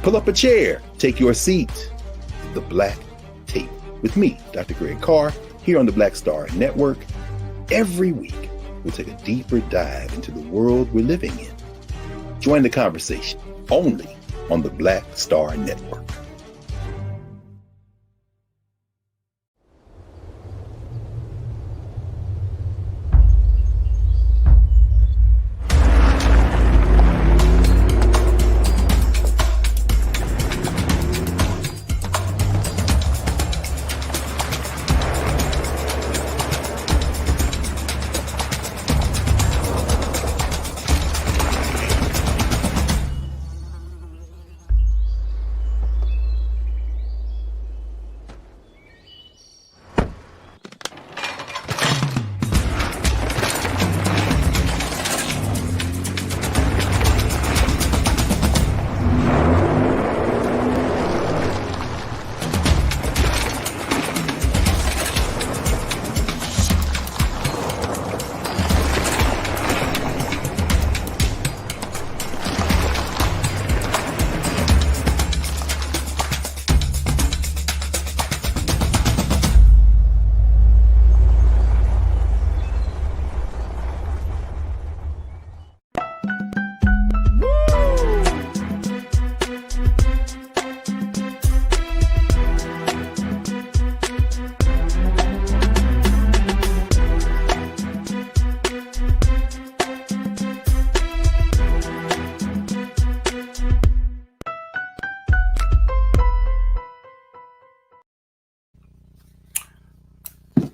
Pull up a chair, take your seat. The Black Tape with me, Dr. Greg Carr, here on the Black Star Network. Every week, we'll take a deeper dive into the world we're living in. Join the conversation only on the Black Star Network.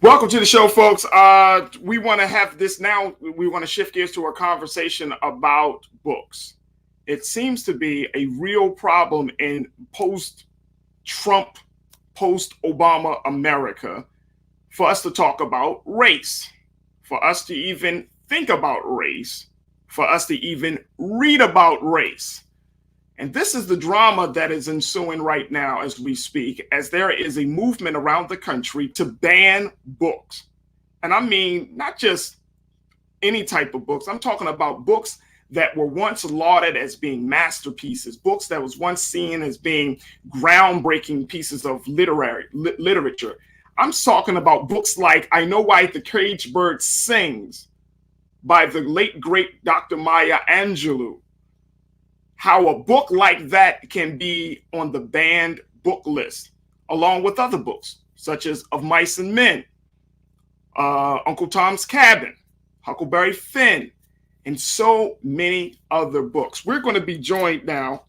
Welcome to the show, folks. We want to have this now. We want to shift gears to a conversation about books. It seems to be a real problem in post-Trump, post-Obama America for us to talk about race, for us to even think about race, for us to even read about race. And this is the drama that is ensuing right now as we speak, as there is a movement around the country to ban books. And I mean, not just any type of books. I'm talking about books that were once lauded as being masterpieces, books that was once seen as being groundbreaking pieces of literature. I'm talking about books like I Know Why the Caged Bird Sings by the late, great Dr. Maya Angelou. How a book like that can be on the banned book list, along with other books, such as Of Mice and Men, Uncle Tom's Cabin, Huckleberry Finn, and so many other books. We're going to be joined now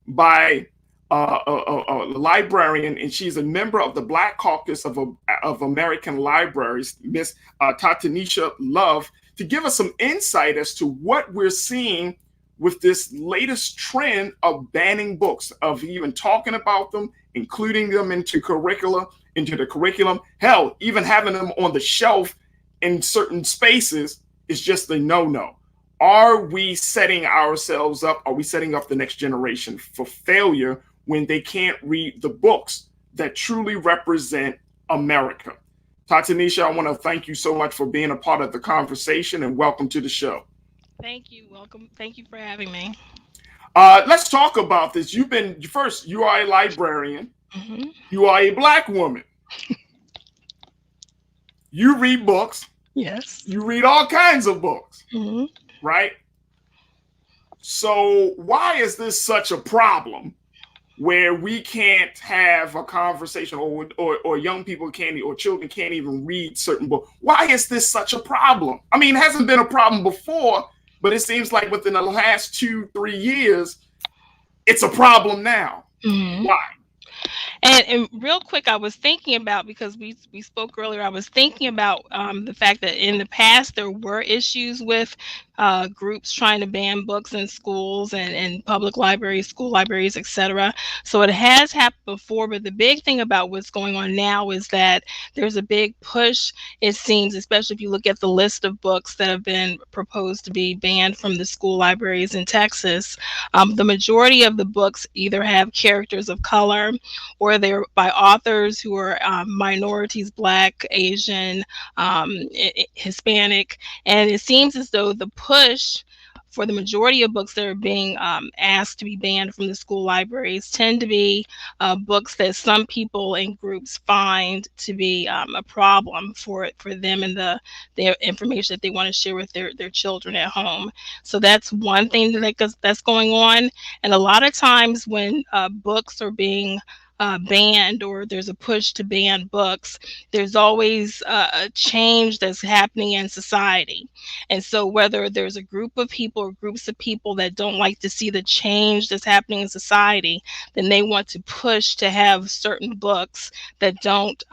by a librarian, and she's a member of the Black Caucus of American Libraries, Miss Tatanisha Love, to give us some insight as to what we're seeing with this latest trend of banning books, of even talking about them, including them into the curriculum. Hell, even having them on the shelf in certain spaces is just a no-no. Are we setting ourselves up? Are we setting up the next generation for failure when they can't read the books that truly represent America? Tatanisha, I want to thank you so much for being a part of the conversation, and welcome to the show. Thank you. Welcome. Thank you for having me. Let's talk about this. You are a librarian. Mm-hmm. You are a Black woman. You read books. Yes. You read all kinds of books. Mm-hmm. Right? So why is this such a problem where we can't have a conversation, or young people can't, or children can't even read certain books? Why is this such a problem? I mean, it hasn't been a problem before, but it seems like within the last 2-3 years, it's a problem now. Mm-hmm. Why? And real quick, I was thinking about, because we spoke earlier, I was thinking about the fact that in the past there were issues with groups trying to ban books in schools and public libraries, school libraries, etc. So it has happened before, but the big thing about what's going on now is that there's a big push, it seems, especially if you look at the list of books that have been proposed to be banned from the school libraries in Texas. The majority of the books either have characters of color, or they're by authors who are minorities, Black, Asian, Hispanic. And it seems as though the push for the majority of books that are being asked to be banned from the school libraries tend to be books that some people and groups find to be a problem for them and their information that they want to share with their children at home. So that's one thing that's going on. And a lot of times when books are being banned, or there's a push to ban books, there's always a change that's happening in society. And so whether there's a group of people or groups of people that don't like to see the change that's happening in society, then they want to push to have certain books that don't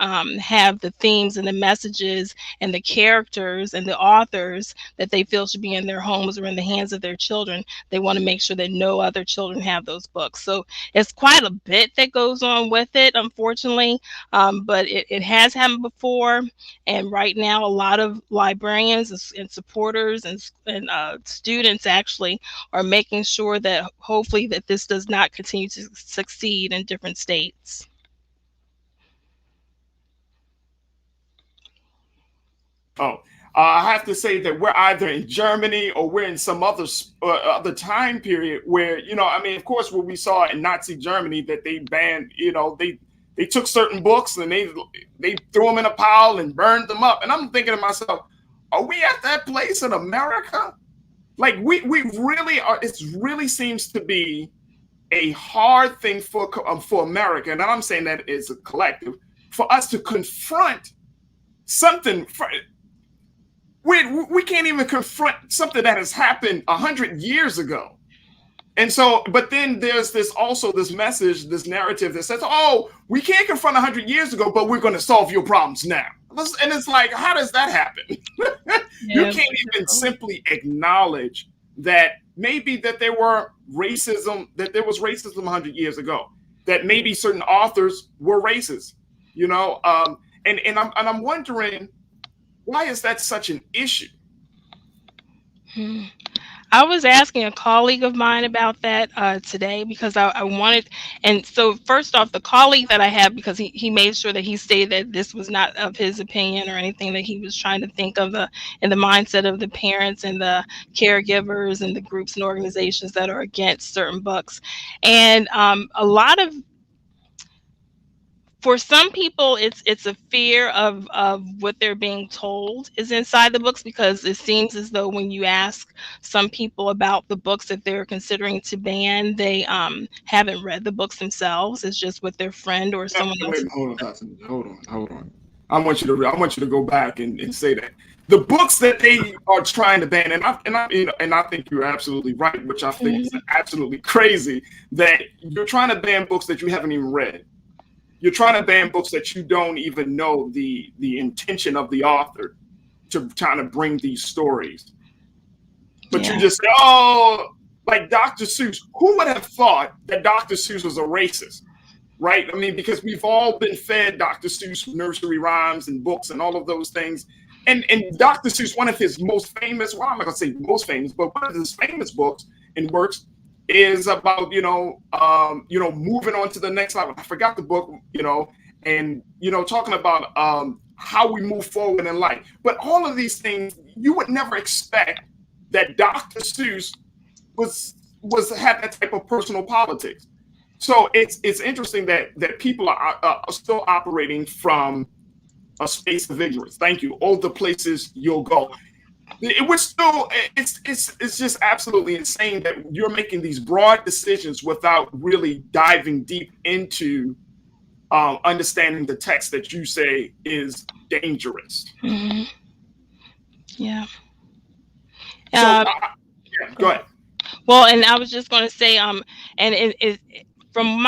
have the themes and the messages and the characters and the authors that they feel should be in their homes or in the hands of their children. They want to make sure that no other children have those books. So it's quite a bit that goes on with it, unfortunately, but it has happened before. And right now, a lot of librarians and supporters and students actually are making sure that hopefully that this does not continue to succeed in different states. I have to say that we're either in Germany or we're in some other time period where, I mean, of course, what we saw in Nazi Germany, that they banned, they took certain books and they threw them in a pile and burned them up. And I'm thinking to myself, are we at that place in America? Like we really are. It really seems to be a hard thing for America, and I'm saying that as a collective, for us to confront something. We can't even confront something that has happened 100 years ago. And so, but then there's this message, this narrative that says, oh, we can't confront 100 years ago, but we're going to solve your problems now. And it's like, how does that happen? You can't even simply acknowledge that maybe that there was racism 100 years ago, that maybe certain authors were racist, and I'm wondering, why is that such an issue? I was asking a colleague of mine about that today, because I wanted, and so first off, the colleague that I have, because he made sure that he stated that this was not of his opinion or anything, that he was trying to think of in the mindset of the parents and the caregivers and the groups and organizations that are against certain books. And a lot of, for some people, it's a fear of what they're being told is inside the books, because it seems as though when you ask some people about the books that they're considering to ban, they haven't read the books themselves. It's just what their friend or someone else. Hold on. I want you to go back and say that the books that they are trying to ban, and I think you're absolutely right, which I think is absolutely crazy, that you're trying to ban books that you haven't even read. You're trying to ban books that you don't even know the intention of the author to trying to bring these stories. But you just say, oh, like Dr. Seuss. Who would have thought that Dr. Seuss was a racist? Right? I mean, because we've all been fed Dr. Seuss nursery rhymes and books and all of those things. And Dr. Seuss, one of his most famous, well, I'm not gonna say most famous, but one of his famous books and works is about, moving on to the next level. I forgot the book, and talking about how we move forward in life. But all of these things, you would never expect that Dr. Seuss had that type of personal politics. So it's interesting that people are still operating from a space of ignorance. Thank you. All the places you'll go. It was still, it's just absolutely insane that you're making these broad decisions without really diving deep into understanding the text that you say is dangerous. Mm-hmm. Yeah. So, go ahead. Well, and I was just going to say, and it from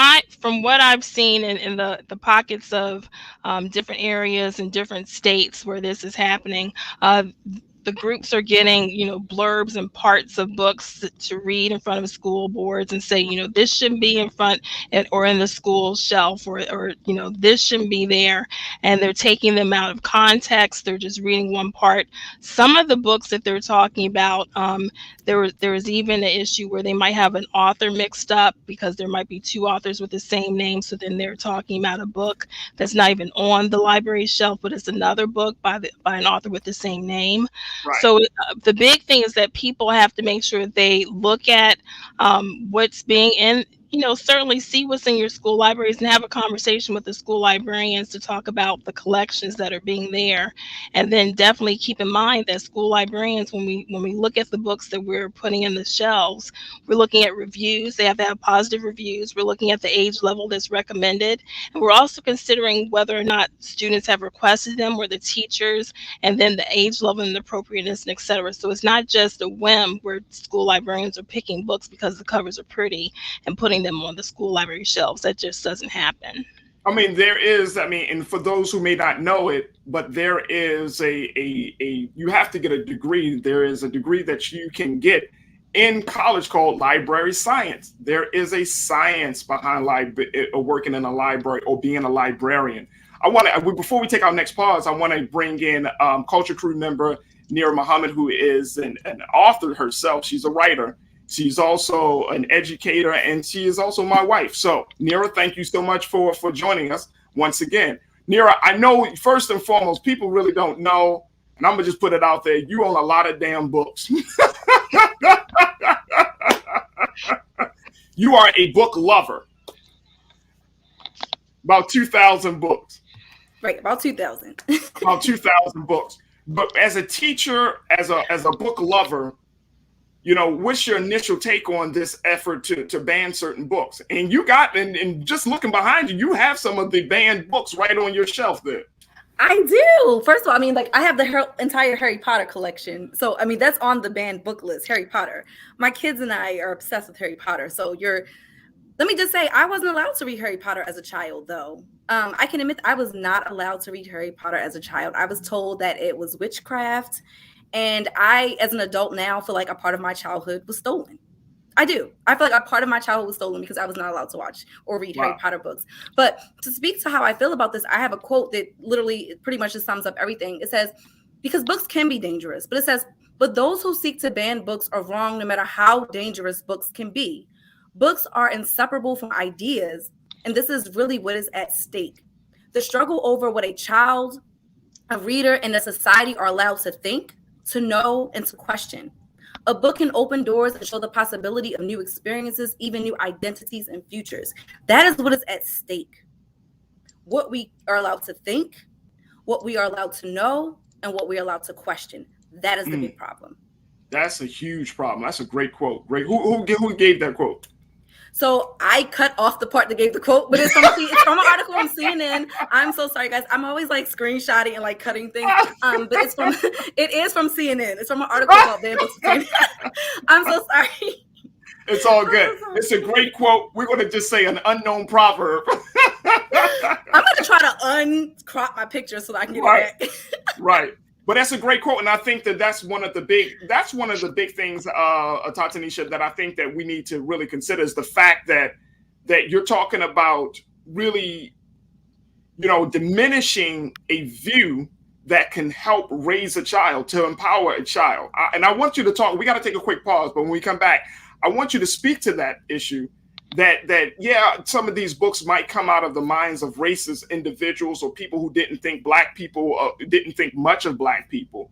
what I've seen in the pockets of different areas and different states where this is happening, the groups are getting, blurbs and parts of books to read in front of school boards and say, this shouldn't be in front or in the school shelf, or this shouldn't be there. And they're taking them out of context. They're just reading one part. Some of the books that they're talking about, there was even an issue where they might have an author mixed up because there might be two authors with the same name. So then they're talking about a book that's not even on the library shelf, but it's another book by an author with the same name. Right. So the big thing is that people have to make sure they look at what's being in, certainly see what's in your school libraries and have a conversation with the school librarians to talk about the collections that are being there. And then definitely keep in mind that school librarians, when we look at the books that we're putting in the shelves, we're looking at reviews. They have to have positive reviews. We're looking at the age level that's recommended. And we're also considering whether or not students have requested them, or the teachers, and then the age level and the appropriateness, and et cetera. So it's not just a whim where school librarians are picking books because the covers are pretty and putting them on the school library shelves. That just doesn't happen. I mean, there is, and for those who may not know it, but there is you have to get a degree. There is a degree that you can get in college called library science. There is a science behind working in a library or being a librarian. Before we take our next pause, I want to bring in Culture Crew member Nira Muhammad, who is an author herself. She's a writer. She's also an educator, and she is also my wife. So, Nira, thank you so much for joining us once again. Nira, I know, first and foremost, people really don't know, and I'm going to just put it out there, you own a lot of damn books. You are a book lover. About 2,000 books. Right, about 2,000. About 2,000 books. But as a teacher, as a book lover, what's your initial take on this effort to ban certain books? And you got, and just looking behind you, you have some of the banned books right on your shelf there. I do. First of all, I have the entire Harry Potter collection. So, that's on the banned book list, Harry Potter. My kids and I are obsessed with Harry Potter. So let me just say, I wasn't allowed to read Harry Potter as a child, though. I can admit I was not allowed to read Harry Potter as a child. I was told that it was witchcraft. And I, as an adult now, feel like a part of my childhood was stolen. I do. I feel like a part of my childhood was stolen because I was not allowed to watch or read Harry Potter books. But to speak to how I feel about this, I have a quote that literally pretty much just sums up everything. It says, because books can be dangerous, but it says, but those who seek to ban books are wrong no matter how dangerous books can be. Books are inseparable from ideas, and this is really what is at stake. The struggle over what a child, a reader, and a society are allowed to think, to know, and to question. A book can open doors and show the possibility of new experiences, even new identities and futures. That is what is at stake. What we are allowed to think, what we are allowed to know, and what we are allowed to question. That is the big problem. That's a huge problem. That's a great quote. Great. Who gave that quote? So I cut off the part that gave the quote, but it's from an article on CNN. I'm so sorry, guys. I'm always like screenshotting and like cutting things. But it is from CNN. It's from an article about banned books. I'm so sorry. It's all good. It's a great quote. We're going to just say an unknown proverb. I'm going to try to uncrop my picture so that I can get it back. Right. But that's a great quote, and I think that's one of the big things, Tatanisha, that I think that we need to really consider is the fact that you're talking about really, diminishing a view that can help raise a child, to empower a child. And I want you to talk. We got to take a quick pause, but when we come back, I want you to speak to that issue. That some of these books might come out of the minds of racist individuals or people who didn't think didn't think much of Black people,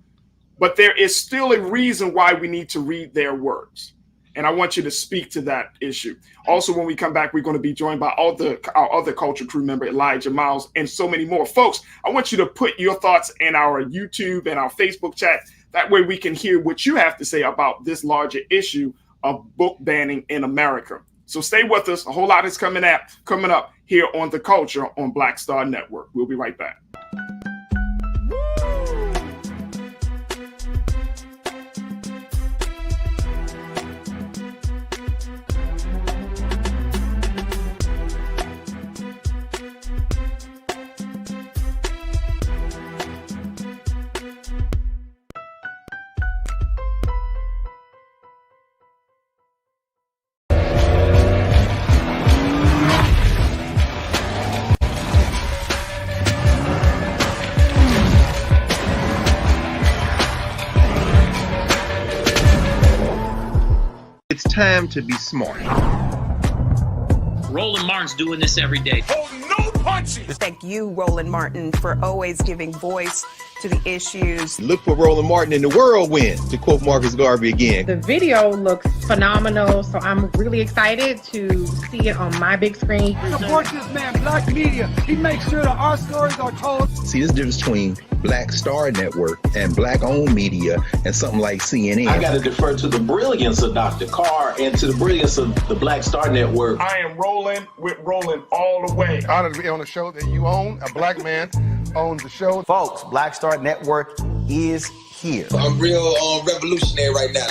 but there is still a reason why we need to read their works, and I want you to speak to that issue. Also, when we come back, we're going to be joined by our other culture crew member, Elijah Miles, and so many more. Folks, I want you to put your thoughts in our YouTube and our Facebook chat. That way we can hear what you have to say about this larger issue of book banning in America. So stay with us. A whole lot is coming up here on The Culture on Black Star Network. We'll be right back. It's time to be smart. Roland Martin's doing this every day. Oh, no punches! Thank you, Roland Martin, for always giving voice to the issues. Look for Roland Martin in the whirlwind, to quote Marcus Garvey again. The video looks phenomenal, so I'm really excited to see it on my big screen. Support this man, Black media. He makes sure that our stories are told. See, there's a difference between Black Star Network and Black-owned media and something like CNN. I got to defer to the brilliance of Dr. Carr and to the brilliance of the Black Star Network. I am rolling with Roland all the way. Honored to be on a show that you own. A Black man owns the show. Folks, Black Star Network is here. I'm real revolutionary right now.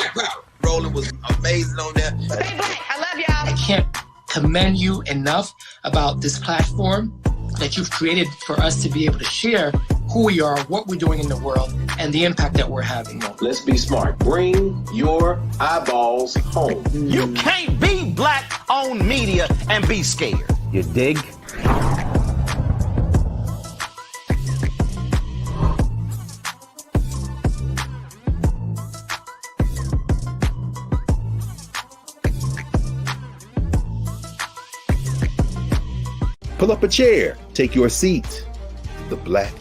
Roland was amazing on there. Stay Black. I love y'all. I can't commend you enough about this platform that you've created for us to be able to share who we are, what we're doing in the world, and the impact that we're having. Let's be smart. Bring your eyeballs home. You can't be Black-owned media and be scared. You dig? Pull up a chair, take your seat. The Black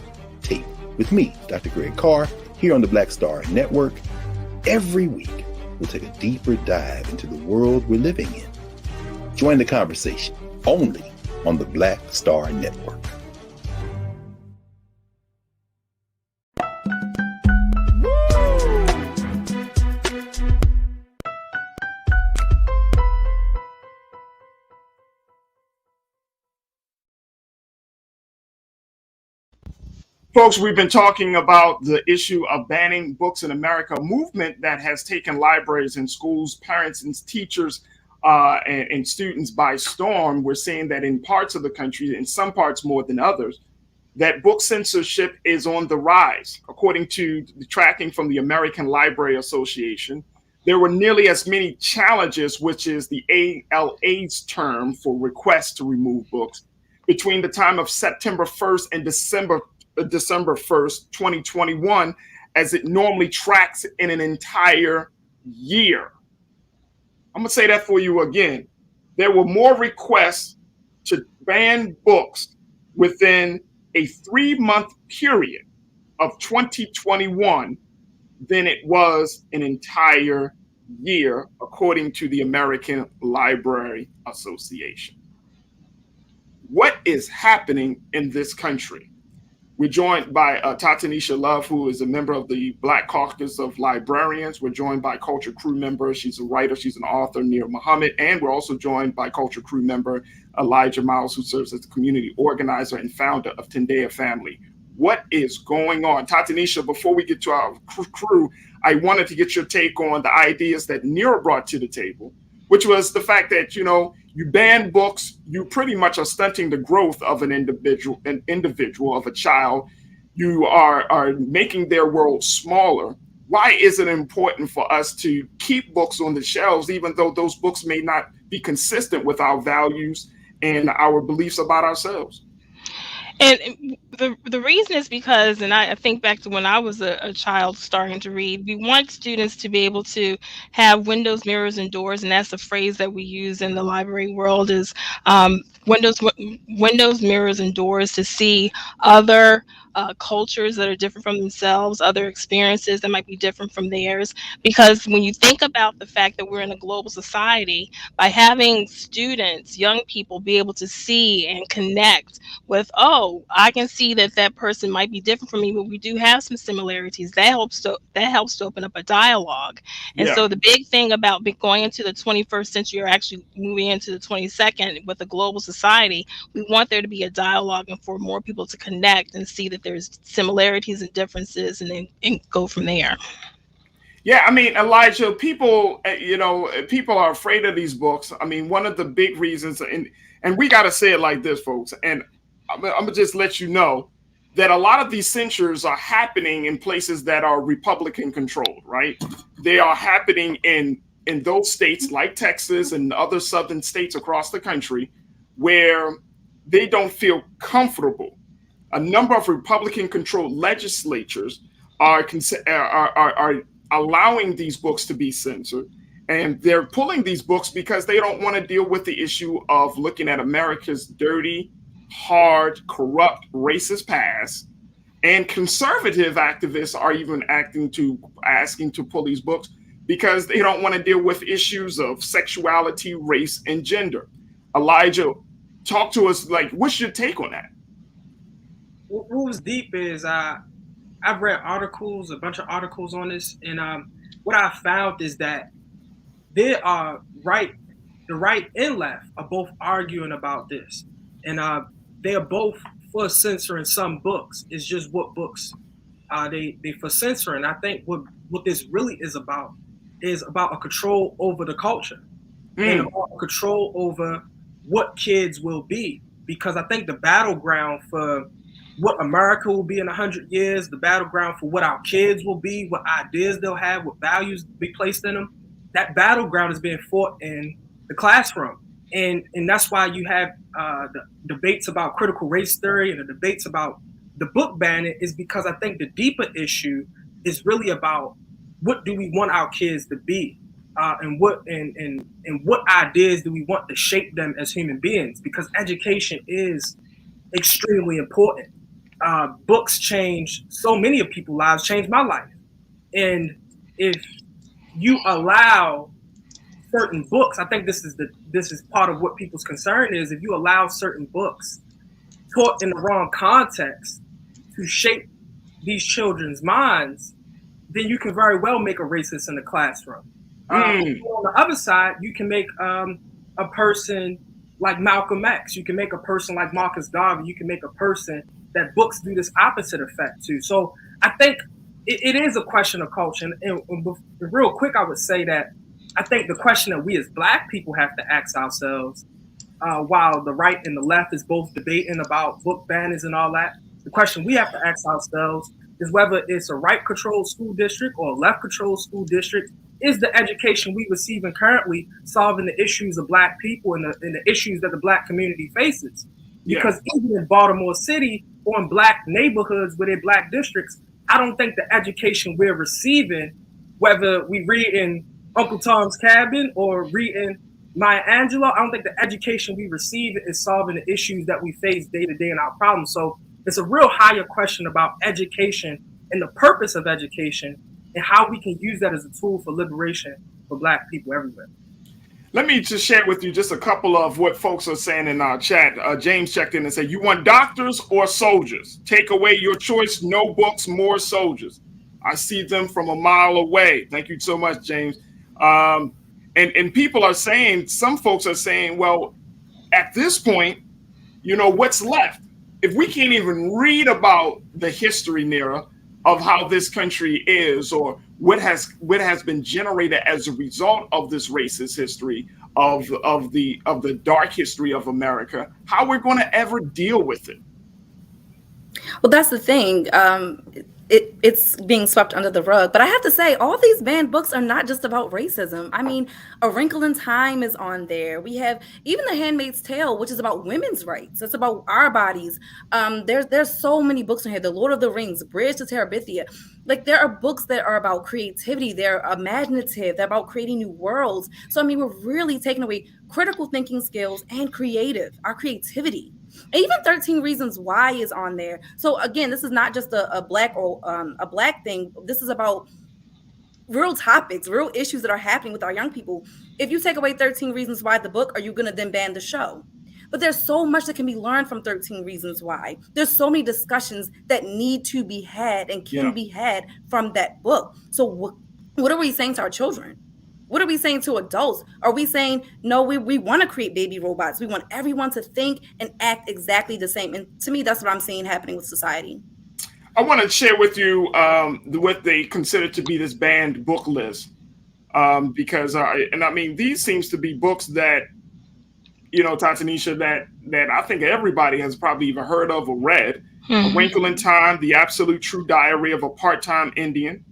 Tape with me, Dr. Greg Carr, here on the Black Star Network. Every week, we'll take a deeper dive into the world we're living in. Join the conversation only on the Black Star Network. Folks, we've been talking about the issue of banning books in America, a movement that has taken libraries and schools, parents and teachers, and students by storm. We're seeing that in parts of the country, in some parts more than others, that book censorship is on the rise. According to the tracking from the American Library Association, there were nearly as many challenges, which is the ALA's term for requests to remove books, between the time of September 1st and December 1st, 2021, as it normally tracks in an entire year. I'm going to say that for you again. There were more requests to ban books within a 3-month period of 2021 than it was an entire year, according to the American Library Association. What is happening in this country? We're joined by Tatanisha Love, who is a member of the Black Caucus of Librarians. We're joined by Culture Crew member. She's a writer. She's an author, Nia Muhammad. And we're also joined by Culture Crew member Elijah Miles, who serves as the community organizer and founder of Tendea Family. What is going on? Tatanisha, before we get to our crew, I wanted to get your take on the ideas that Nia brought to the table, which was the fact that, you ban books, you pretty much are stunting the growth of an individual, of a child. You are making their world smaller. Why is it important for us to keep books on the shelves, even though those books may not be consistent with our values and our beliefs about ourselves? And the reason is because, and I think back to when I was a child starting to read, we want students to be able to have windows, mirrors, and doors, and that's a phrase that we use in the library world is windows, mirrors, and doors to see other cultures that are different from themselves, other experiences that might be different from theirs. Because when you think about the fact that we're in a global society, by having students, young people, be able to see and connect with, oh, I can see that person might be different from me, but we do have some similarities. That helps to open up a dialogue. And so the big thing about going into the 21st century, or actually moving into the 22nd with a global society, we want there to be a dialogue and for more people to connect and see that there's similarities and differences, and go from there. Yeah, I mean, Elijah, people are afraid of these books. I mean, one of the big reasons, and we got to say it like this, folks, and I'm gonna just let you know that a lot of these censures are happening in places that are Republican controlled, right? They are happening in those states like Texas and other southern states across the country where they don't feel comfortable. A number of Republican controlled legislatures are allowing these books to be censored. And they're pulling these books because they don't want to deal with the issue of looking at America's dirty, hard, corrupt, racist past. And conservative activists are even asking to pull these books because they don't want to deal with issues of sexuality, race, and gender. Elijah, talk to us, what's your take on that? What was deep is I've read articles, a bunch of articles on this, and what I found is that there are the right and left are both arguing about this, and they are both for censoring some books. It's just what books they for censoring. I think what this really is about a control over the culture and about a control over what kids will be, because I think the battleground for what America will be in 100 years, the battleground for what our kids will be, what ideas they'll have, what values be placed in them, that battleground is being fought in the classroom. And that's why you have the debates about critical race theory and the debates about the book banning, is because I think the deeper issue is really about what do we want our kids to be, and what ideas do we want to shape them as human beings, because education is extremely important. Books change so many of people's lives, changed my life. And if you allow certain books, I think this is part of what people's concern is, if you allow certain books taught in the wrong context to shape these children's minds, then you can very well make a racist in the classroom. On the other side, you can make a person like Malcolm X, you can make a person like Marcus Garvey, you can make a person that books do this opposite effect to. So I think it is a question of culture. And real quick, I would say that I think the question that we as Black people have to ask ourselves, while the right and the left is both debating about book banners and all that, the question we have to ask ourselves is whether it's a right-controlled school district or a left-controlled school district. Is the education we receiving currently solving the issues of Black people and the issues that the Black community faces? Because even in Baltimore City or in Black neighborhoods where they're Black districts, I don't think the education we're receiving, whether we read in Uncle Tom's Cabin or reading Maya Angelou, I don't think the education we receive is solving the issues that we face day to day in our problems. So it's a real higher question about education and the purpose of education and how we can use that as a tool for liberation for Black people everywhere. Let me just share with you just a couple of what folks are saying in our chat. James checked in and said, "You want doctors or soldiers? Take away your choice. No books, more soldiers. I see them from a mile away." Thank you so much, James. And people are saying, some folks are saying, well, at this point, what's left? If we can't even read about the history, Nira, of how this country is, or what has been generated as a result of this racist history of the dark history of America, how we're going to ever deal with it? Well, that's the thing. It's being swept under the rug. But I have to say, all these banned books are not just about racism. I mean, A Wrinkle in Time is on there. We have even The Handmaid's Tale, which is about women's rights. It's about our bodies. There's so many books in here. The Lord of the Rings, Bridge to Terabithia. Like, there are books that are about creativity. They're imaginative. They're about creating new worlds. So, I mean, we're really taking away critical thinking skills and our creativity. And even 13 Reasons Why is on there. So again, this is not just a black or a black thing. This is about real topics, real issues that are happening with our young people. If you take away 13 Reasons Why, the book, are you going to then ban the show? But there's so much that can be learned from 13 Reasons Why. There's so many discussions that need to be had and can be had from that book. So what are we saying to our children? What are we saying to adults? Are we saying, no, we want to create baby robots. We want everyone to think and act exactly the same. And to me, that's what I'm seeing happening with society. I want to share with you what they consider to be this banned book list. Because, these seems to be books that, Tatanisha, that I think everybody has probably even heard of or read. A Wrinkle in Time, The Absolute True Diary of a Part-Time Indian.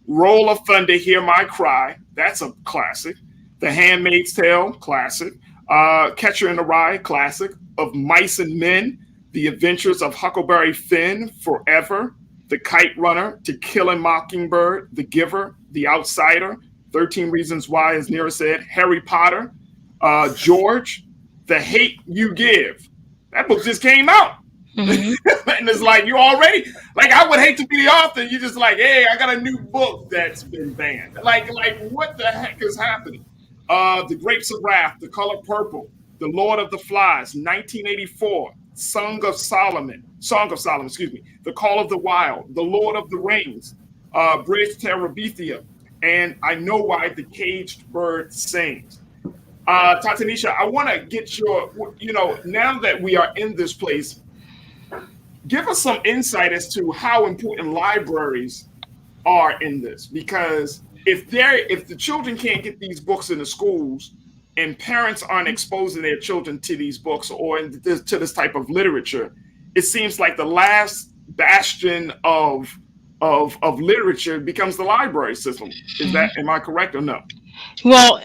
Roll of Thunder, Hear My Cry. That's a classic. The Handmaid's Tale, classic. Catcher in the Rye, classic. Of Mice and Men, The Adventures of Huckleberry Finn, Forever. The Kite Runner, To Kill a Mockingbird, The Giver, The Outsider, 13 Reasons Why, as Nira said, Harry Potter, George, The Hate You Give. That book just came out. And it's like, you already, like, I would hate to be the author. You're just like, hey, I got a new book that's been banned. Like what the heck is happening? The Grapes of Wrath, The Color Purple, The Lord of the Flies, 1984, Song of Solomon, The Call of the Wild, The Lord of the Rings, Bridge to Terabithia, and I Know Why the Caged Bird Sings. Tatanisha, I want to get your, now that we are in this place, give us some insight as to how important libraries are in this, because if the children can't get these books in the schools and parents aren't exposing their children to these books or to this type of literature, it seems like the last bastion of literature becomes the library system. Am I correct or no? Well,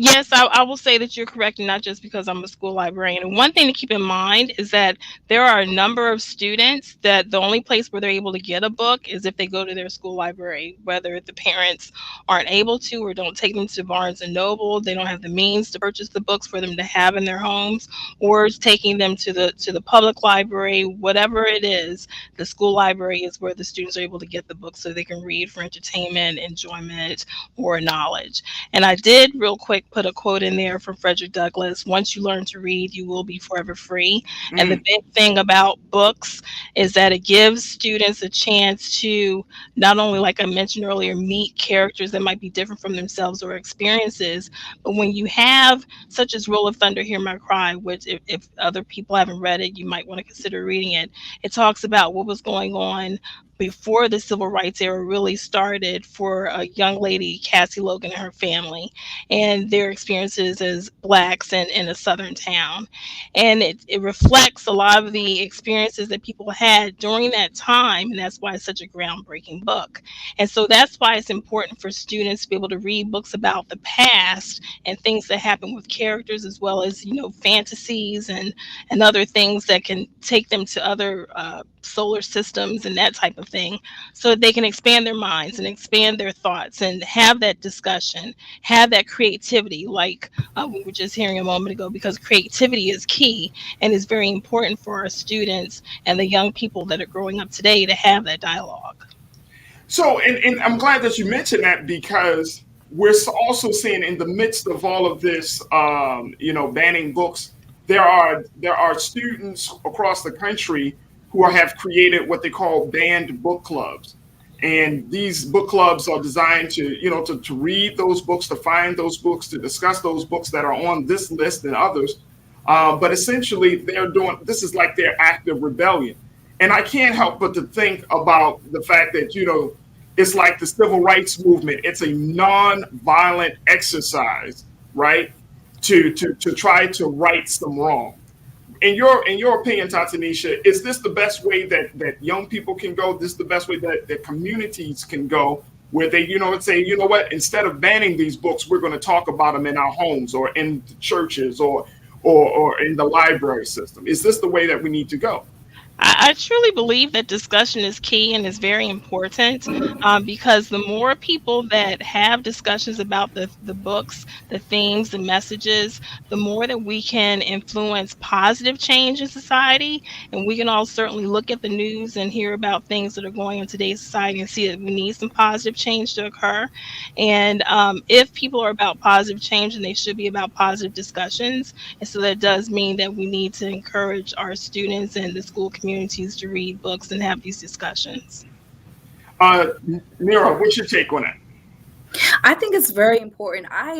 yes, I will say that you're correct, and not just because I'm a school librarian. And one thing to keep in mind is that there are a number of students that the only place where they're able to get a book is if they go to their school library, whether the parents aren't able to or don't take them to Barnes and Noble, they don't have the means to purchase the books for them to have in their homes, or it's taking them to the public library. Whatever it is, the school library is where the students are able to get the books so they can read for entertainment, enjoyment, or knowledge. And I did real quick put a quote in there from Frederick Douglass: once you learn to read, you will be forever free. And the big thing about books is that it gives students a chance to not only, like I mentioned earlier, meet characters that might be different from themselves or experiences, but when you have such as Roll of Thunder, Hear My Cry, which if other people haven't read it, you might want to consider reading it. It talks about what was going on before the civil rights era really started for a young lady, Cassie Logan, and her family, and their experiences as Blacks in a Southern town. And it reflects a lot of the experiences that people had during that time, and that's why it's such a groundbreaking book. And so that's why it's important for students to be able to read books about the past and things that happen with characters, as well as, fantasies and other things that can take them to other solar systems and that type of thing, so that they can expand their minds and expand their thoughts and have that discussion, have that creativity, like we were just hearing a moment ago, because creativity is key and is very important for our students and the young people that are growing up today to have that dialogue. So, and I'm glad that you mentioned that, because we're also seeing in the midst of all of this, banning books, there are students across the country who have created what they call banned book clubs. And these book clubs are designed to read those books, to find those books, to discuss those books that are on this list and others. But essentially, this is like their act of rebellion. And I can't help but to think about the fact that, it's like the civil rights movement. It's a non-violent exercise, right, to try to right some wrong. In your opinion, Tatanisha, is this the best way that young people can go? This is the best way that communities can go, where they, say, instead of banning these books, we're going to talk about them in our homes or in the churches or in the library system. Is this the way that we need to go? I truly believe that discussion is key and is very important, because the more people that have discussions about the books, the themes, the messages, the more that we can influence positive change in society. And we can all certainly look at the news and hear about things that are going on in today's society and see that we need some positive change to occur. And if people are about positive change, then they should be about positive discussions. And so that does mean that we need to encourage our students and the school communities to read books and have these discussions. Mira, what's your take on that? I think it's very important. I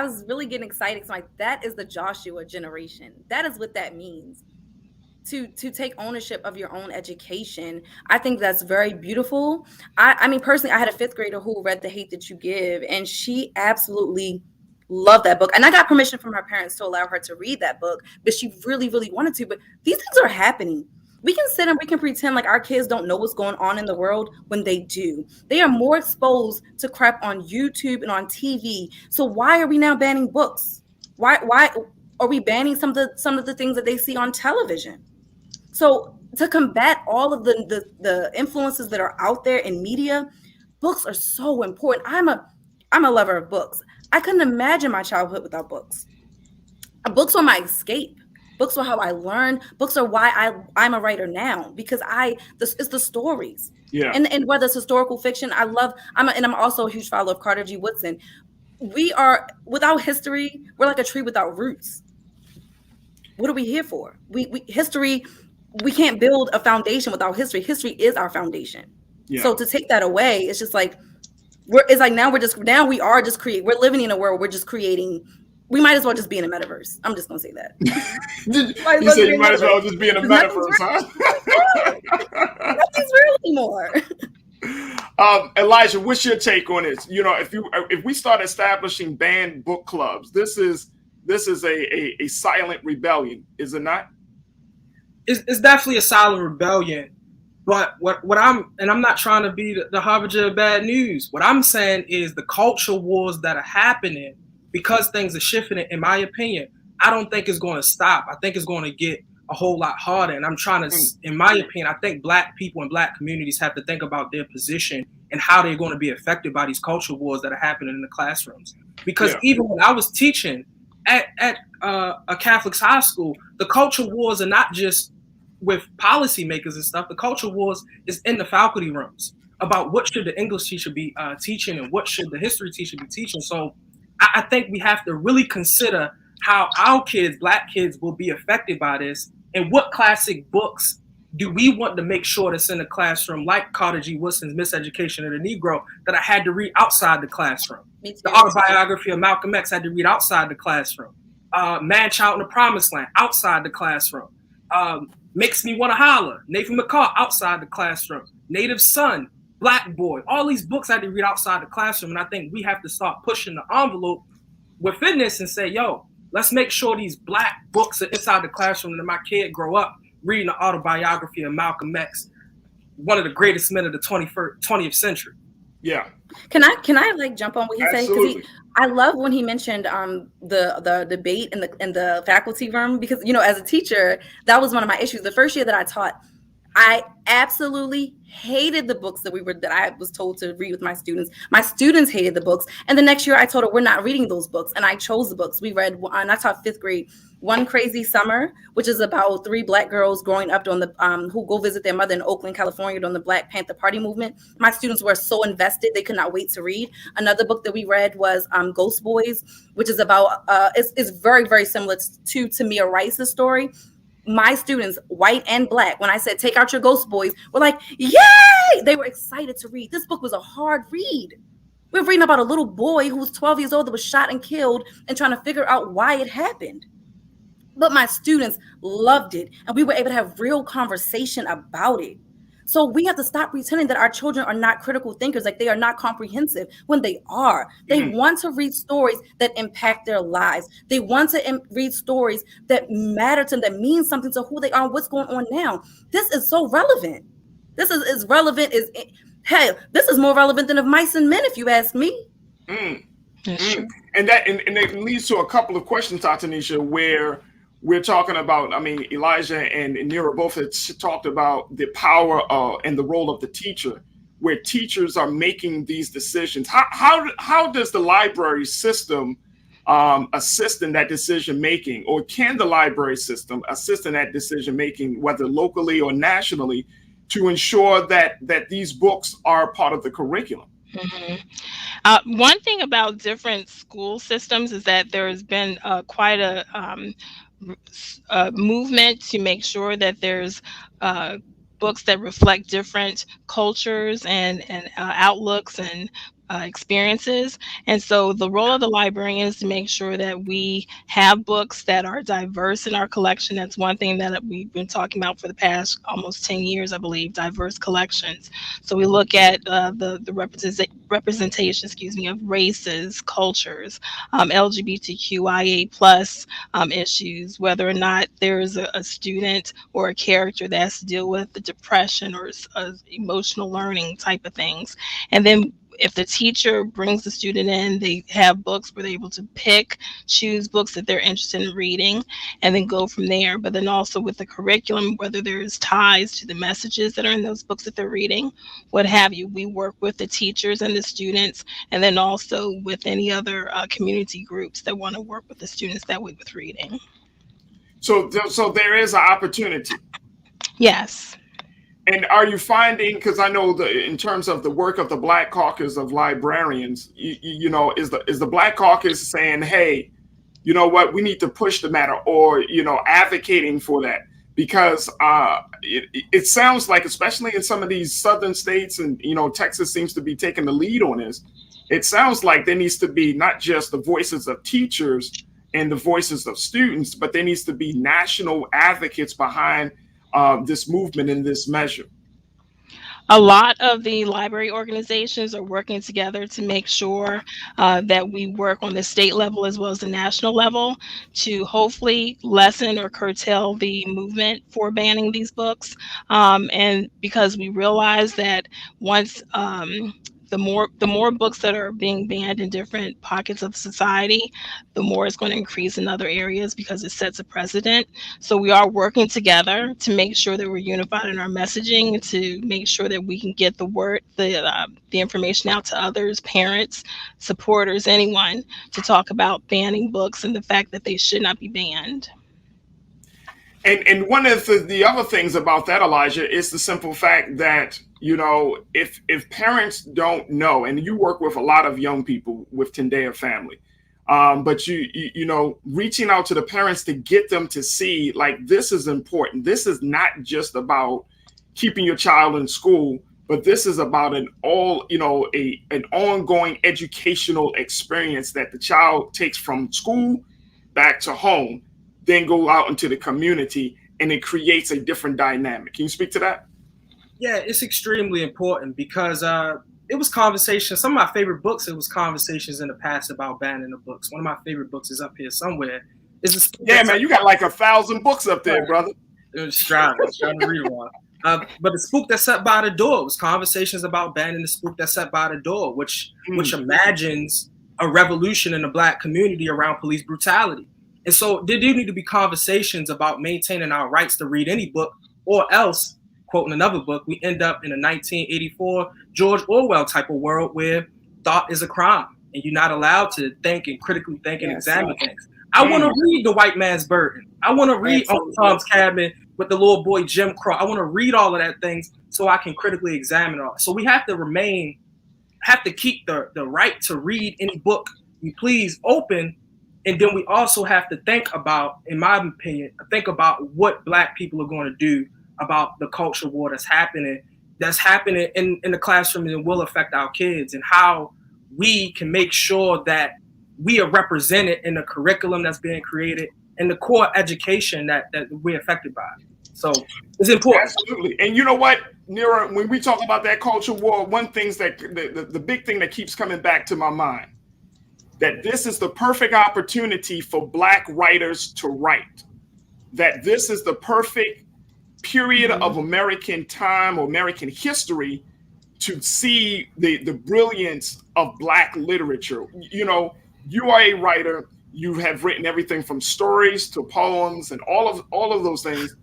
was really getting excited. So that is the Joshua generation. That is what that means. To take ownership of your own education. I think that's very beautiful. I mean, personally, I had a 5th grader who read The Hate That You Give, and she absolutely loved that book. And I got permission from her parents to allow her to read that book, but she really, really wanted to. But these things are happening. We can sit and we can pretend like our kids don't know what's going on in the world when they do. They are more exposed to crap on YouTube and on TV. So why are we now banning books? Why are we banning some of the things that they see on television? So to combat all of the influences that are out there in media, books are so important. I'm a lover of books. I couldn't imagine my childhood without books. Books are my escape. Books are how I learn. Books are why I'm a writer now, because it's the stories. Yeah. And whether it's historical fiction, I'm also a huge follower of Carter G. Woodson. We are, without history, we're like a tree without roots. What are we here for? History, we can't build a foundation without history. History is our foundation. Yeah. So to take that away, it's just like we're living in a world where we're just creating. We might as well just be in a metaverse. I'm just gonna say that. You said you might as well just be in a metaverse, huh? Nothing's real anymore. Elijah, what's your take on this? If we start establishing banned book clubs, this is a silent rebellion, is it not? It's definitely a silent rebellion. But I'm not trying to be the harbinger of bad news. What I'm saying is the culture wars that are happening, because things are shifting, in my opinion, I don't think it's going to stop. I think it's going to get a whole lot harder. And I'm trying to, in my opinion, I think Black people and Black communities have to think about their position and how they're going to be affected by these culture wars that are happening in the classrooms. Because even when I was teaching at a Catholic high school, the culture wars are not just with policymakers and stuff. The culture wars is in the faculty rooms about what should the English teacher be teaching and what should the history teacher be teaching. So I think we have to really consider how our kids, Black kids, will be affected by this, and what classic books do we want to make sure that's in the classroom, like Carter G. Woodson's Miseducation of the Negro, that I had to read outside the classroom. The autobiography of Malcolm X I had to read outside the classroom. Man Child in the Promised Land, outside the classroom. Makes Me Want to Holler, Nathan McCall, outside the classroom. Native Son, Black Boy, all these books I had to read outside the classroom. And I think we have to start pushing the envelope within this and say, yo, let's make sure these Black books are inside the classroom and my kid grow up reading the autobiography of Malcolm X, one of the greatest men of the 20th century. Yeah. Can I like jump on what he said? Absolutely. I love when he mentioned the debate in the faculty room, because as a teacher, that was one of my issues. The first year that I taught, I absolutely hated the books that I was told to read with my students. My students hated the books. And the next year I told her we're not reading those books. And I chose the books. We read, and I taught 5th grade, One Crazy Summer, which is about 3 Black girls growing up during the who go visit their mother in Oakland, California during the Black Panther Party movement. My students were so invested, they could not wait to read. Another book that we read was Ghost Boys, which is about, it's very, very similar to Tamir Rice's story. My students, white and Black, when I said take out your Ghost Boys, were like, yay! They were excited to read. This book was a hard read. We were reading about a little boy who was 12 years old that was shot and killed and trying to figure out why it happened. But my students loved it, and we were able to have real conversation about it. So we have to stop pretending that our children are not critical thinkers, like they are not comprehensive, when they are. They want to read stories that impact their lives. They want to read stories that matter to them, that mean something to who they are and what's going on now. This is so relevant. This is as relevant as, hell, this is more relevant than of Mice and Men, if you ask me. And it leads to a couple of questions, Tatanisha, where we're talking about, I mean, Elijah and Nira both had talked about the power and the role of the teacher, where teachers are making these decisions. How does the library system assist in that decision making, or can the library system assist in that decision making, whether locally or nationally, to ensure that these books are part of the curriculum? One thing about different school systems is that there has been quite a movement to make sure that there's books that reflect different cultures and outlooks and experiences. And so the role of the librarian is to make sure that we have books that are diverse in our collection. That's one thing that we've been talking about for the past almost 10 years, I believe, diverse collections. So we look at the representation, of races, cultures, LGBTQIA plus issues, whether or not there's a student or a character that has to deal with the depression or emotional learning type of things. And then if the teacher brings the student in, they have books where they're able to choose books that they're interested in reading, and then go from there. But then also with the curriculum, whether there's ties to the messages that are in those books that they're reading, what have you, we work with the teachers and the students, and then also with any other community groups that want to work with the students that way with reading. So there is an opportunity. Yes. And are you finding, because I know in terms of the work of the Black Caucus of librarians, is the Black Caucus saying, hey, you know what, we need to push the matter, or, advocating for that? Because it sounds like, especially in some of these southern states, and, Texas seems to be taking the lead on this, it sounds like there needs to be not just the voices of teachers and the voices of students, but there needs to be national advocates behind this movement and this measure. A lot of the library organizations are working together to make sure that we work on the state level as well as the national level to hopefully lessen or curtail the movement for banning these books. And because we realize that once the more books that are being banned in different pockets of society, the more it's going to increase in other areas because it sets a precedent. So we are working together to make sure that we're unified in our messaging, to make sure that we can get the word, the information out to others, parents, supporters, anyone, to talk about banning books and the fact that they should not be banned. And one of the other things about that, Elijah, is the simple fact that, if parents don't know, and you work with a lot of young people with Tendea family, but you reaching out to the parents to get them to see, like, this is important. This is not just about keeping your child in school, but this is about an ongoing educational experience that the child takes from school back to home, then go out into the community, and it creates a different dynamic. Can you speak to that? Yeah, it's extremely important because it was conversations. Some of my favorite books, it was conversations in the past about banning the books. One of my favorite books is up here somewhere. Yeah, man, you got like 1,000 books up there, brother. It was trying to read them all. But the spook that sat by the door was conversations about banning the spook that sat by the door, which imagines a revolution in the Black community around police brutality. And so there do need to be conversations about maintaining our rights to read any book, or else quoting another book, we end up in a 1984 George Orwell type of world where thought is a crime and you're not allowed to think and critically think and examine things. I want to read The White Man's Burden. I want to read Uncle Tom's Cabin with the little boy Jim Crow. I want to read all of that things so I can critically examine it all. So we have to keep the right to read any book we please open. And then we also have to think about, in my opinion, what Black people are going to do about the culture war that's happening in the classroom and will affect our kids, and how we can make sure that we are represented in the curriculum that's being created and the core education that we're affected by. So it's important. Absolutely. And you know what, Nira, when we talk about that culture war, one thing that the big thing that keeps coming back to my mind, that this is the perfect opportunity for Black writers to write, that this is the perfect period of American time or American history to see the brilliance of Black literature. You know, you are a writer. You have written everything from stories to poems and all of those things.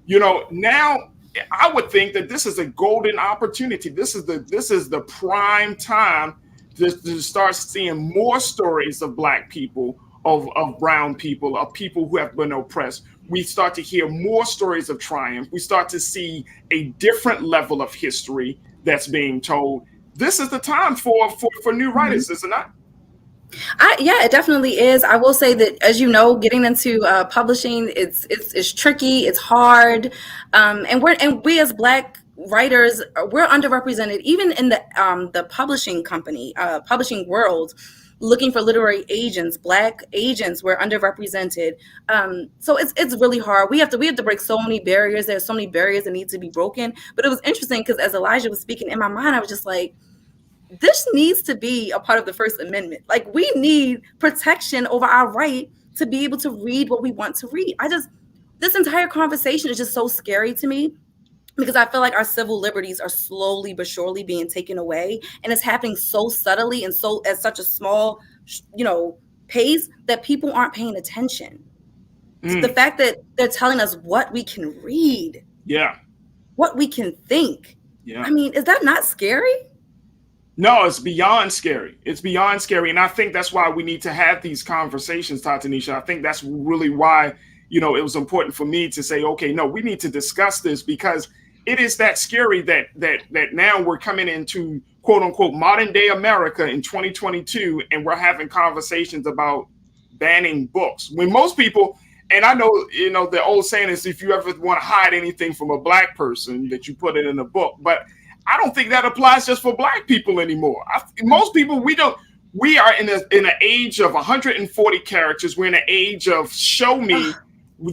You know, now I would think that this is a golden opportunity. This is the prime time to start seeing more stories of Black people, of brown people, of people who have been oppressed. We start to hear more stories of triumph. We start to see a different level of history that's being told. This is the time for new writers, is it not? Yeah, it definitely is. I will say that, as you know, getting into publishing, it's tricky, it's hard, and we as Black writers, we're underrepresented even in the publishing world. Looking for literary agents, Black agents, we're underrepresented. So it's really hard. We have to break so many barriers. There's so many barriers that need to be broken. But it was interesting because as Elijah was speaking, in my mind, I was just like, this needs to be a part of the First Amendment. Like, we need protection over our right to be able to read what we want to read. This entire conversation is just so scary to me, because I feel like our civil liberties are slowly but surely being taken away, and it's happening so subtly and so at such a small, pace that people aren't paying attention. So the fact that they're telling us what we can read, what we can think. I mean, is that not scary? No, it's beyond scary. It's beyond scary, and I think that's why we need to have these conversations, Tatanisha. I think that's really why it was important for me to say, okay, no, we need to discuss this, because it is that scary that now we're coming into quote unquote modern day America in 2022, and we're having conversations about banning books, when most people, and I know, the old saying is, if you ever want to hide anything from a Black person, that you put it in a book. But I don't think that applies just for Black people anymore. Most people, we are in an age of 140 characters. We're in an age of show me,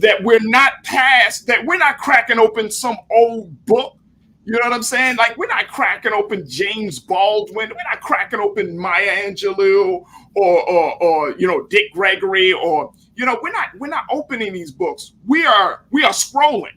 that we're not past, that we're not cracking open some old book. You know what I'm saying? Like, we're not cracking open James Baldwin. We're not cracking open Maya Angelou or Dick Gregory, or we're not opening these books. We are scrolling.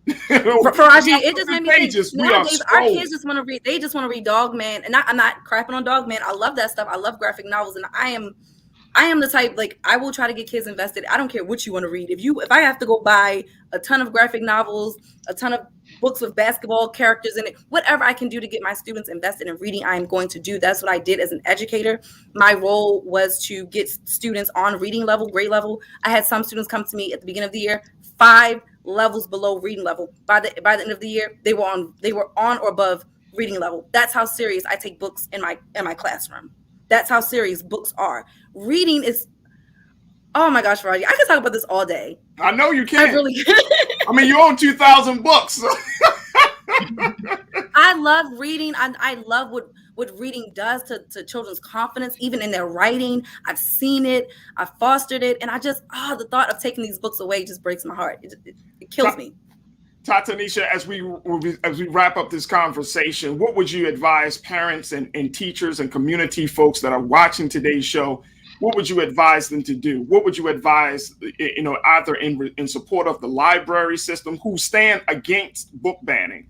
Faraji, it just made me think, nowadays our kids just want to read. They just want to read Dog Man, and I'm not crapping on Dog Man. I love that stuff. I love graphic novels, and I am the type, like, I will try to get kids invested. I don't care what you want to read. If I have to go buy a ton of graphic novels, a ton of books with basketball characters in it, whatever I can do to get my students invested in reading, I am going to do. That's what I did as an educator. My role was to get students on reading level, grade level. I had some students come to me at the beginning of the year, 5 levels below reading level. By the end of the year, they were on or above reading level. That's how serious I take books in my classroom. That's how serious books are. Reading is, oh my gosh, Faraji, I can talk about this all day. I know you can. I really can. I mean, you own 2,000 books. So. I love reading. I love what reading does to children's confidence, even in their writing. I've seen it. I've fostered it. And I just, the thought of taking these books away just breaks my heart. It kills me. Tatanisha, as we wrap up this conversation, what would you advise parents and teachers and community folks that are watching today's show? What would you advise them to do? What would you advise, either in support of the library system, who stand against book banning,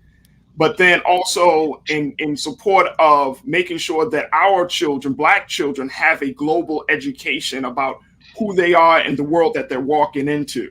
but then also in support of making sure that our children, Black children, have a global education about who they are and the world that they're walking into?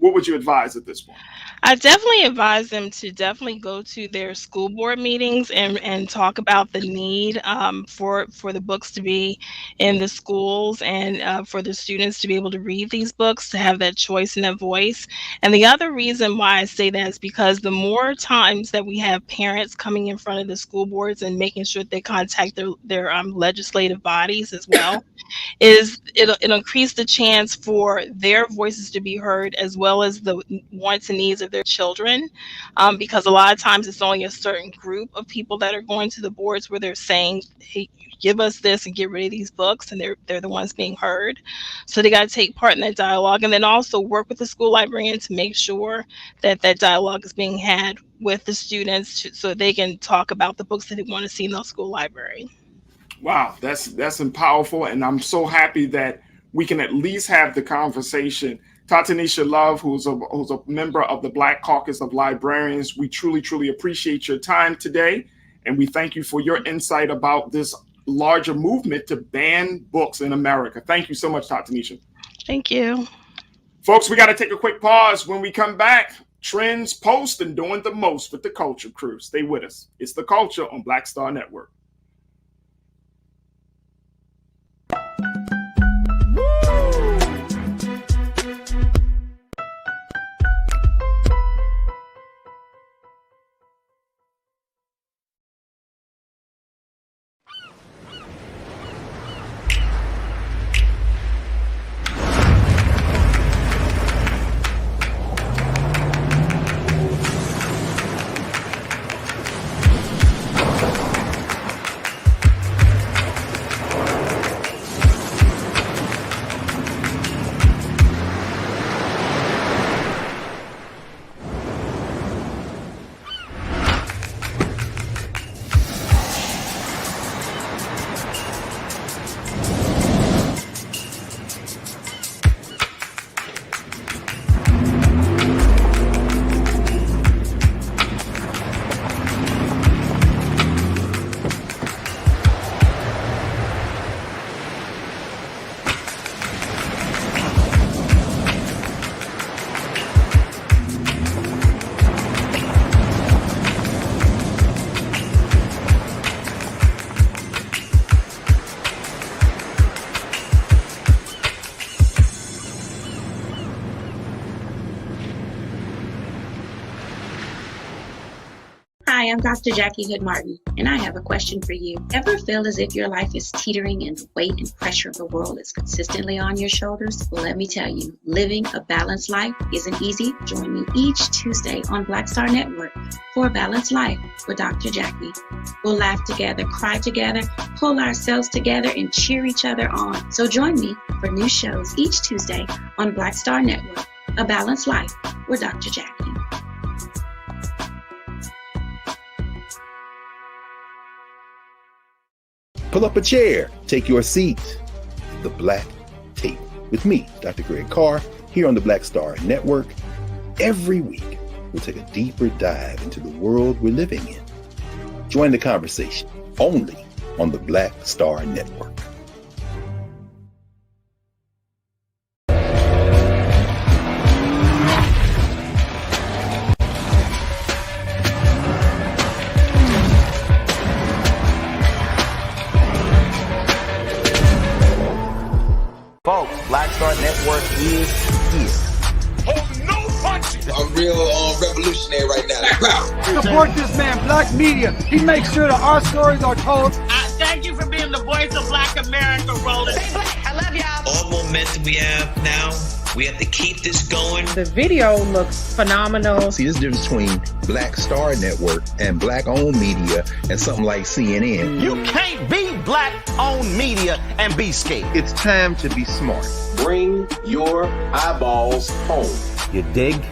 what would you advise at this point? I definitely advise them to definitely go to their school board meetings and talk about the need for the books to be in the schools, and for the students to be able to read these books, to have that choice and that voice. And the other reason why I say that is because the more times that we have parents coming in front of the school boards and making sure they contact their legislative bodies as well, it'll increase the chance for their voices to be heard, as well as the wants and needs of their children, because a lot of times it's only a certain group of people that are going to the boards where they're saying, hey, give us this and get rid of these books, and they're the ones being heard. So they got to take part in that dialogue, and then also work with the school librarian to make sure that that dialogue is being had with the students, so they can talk about the books that they want to see in the school library. Wow, that's powerful, and I'm so happy that we can at least have the conversation. Tatanisha Love, who's a member of the Black Caucus of Librarians, we truly appreciate your time today, and we thank you for your insight about this larger movement to ban books in America. Thank you so much, Tatanisha. Thank you. Folks, we got to take a quick pause. When we come back, trends, post, and doing the most with the Culture Crew. Stay with us. It's The Culture on Black Star Network. Hi, I'm Dr. Jackie Hood Martin, and I have a question for you. Ever feel as if your life is teetering and the weight and pressure of the world is consistently on your shoulders? Well, let me tell you, living a balanced life isn't easy. Join me each Tuesday on Black Star Network for A Balanced Life with Dr. Jackie. We'll laugh together, cry together, pull ourselves together, and cheer each other on. So join me for new shows each Tuesday on Black Star Network, A Balanced Life with Dr. Jackie. Pull up a chair, take your seat. The Black Tape with me, Dr. Greg Carr, here on the Black Star Network. Every week, we'll take a deeper dive into the world we're living in. Join the conversation only on the Black Star Network. Folks, Black Star Network is here. Oh, no punches! I'm real revolutionary right now. Support this man, Black Media. He makes sure that our stories are told. Thank you for being the voice of Black America, Roland. Stay black. I love y'all. All momentum we have now, we have to keep this going. The video looks phenomenal. See, this difference between Black Star Network and Black-owned media and something like CNN. You can't be Black-owned media and be scared. It's time to be smart. Bring your eyeballs home. You dig?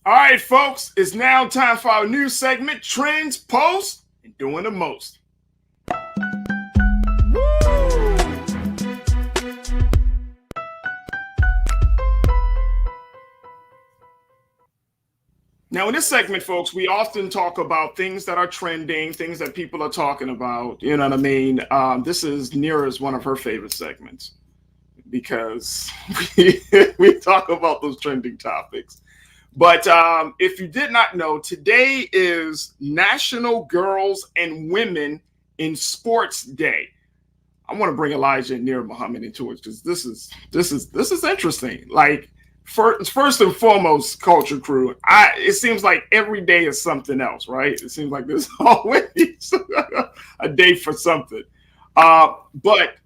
All right, folks, it's now time for our new segment, Trends, Posts, and Doing the Most. Now, in this segment, folks, we often talk about things that are trending, things that people are talking about. You know what I mean? This is Nira's one of her favorite segments because we talk about those trending topics. But if you did not know, today is National Girls and Women in Sports Day. I want to bring Elijah and Nira Muhammad into it because this is interesting. Like, first and foremost, culture crew, it seems like every day is something else, right? It seems like there's always a day for something. But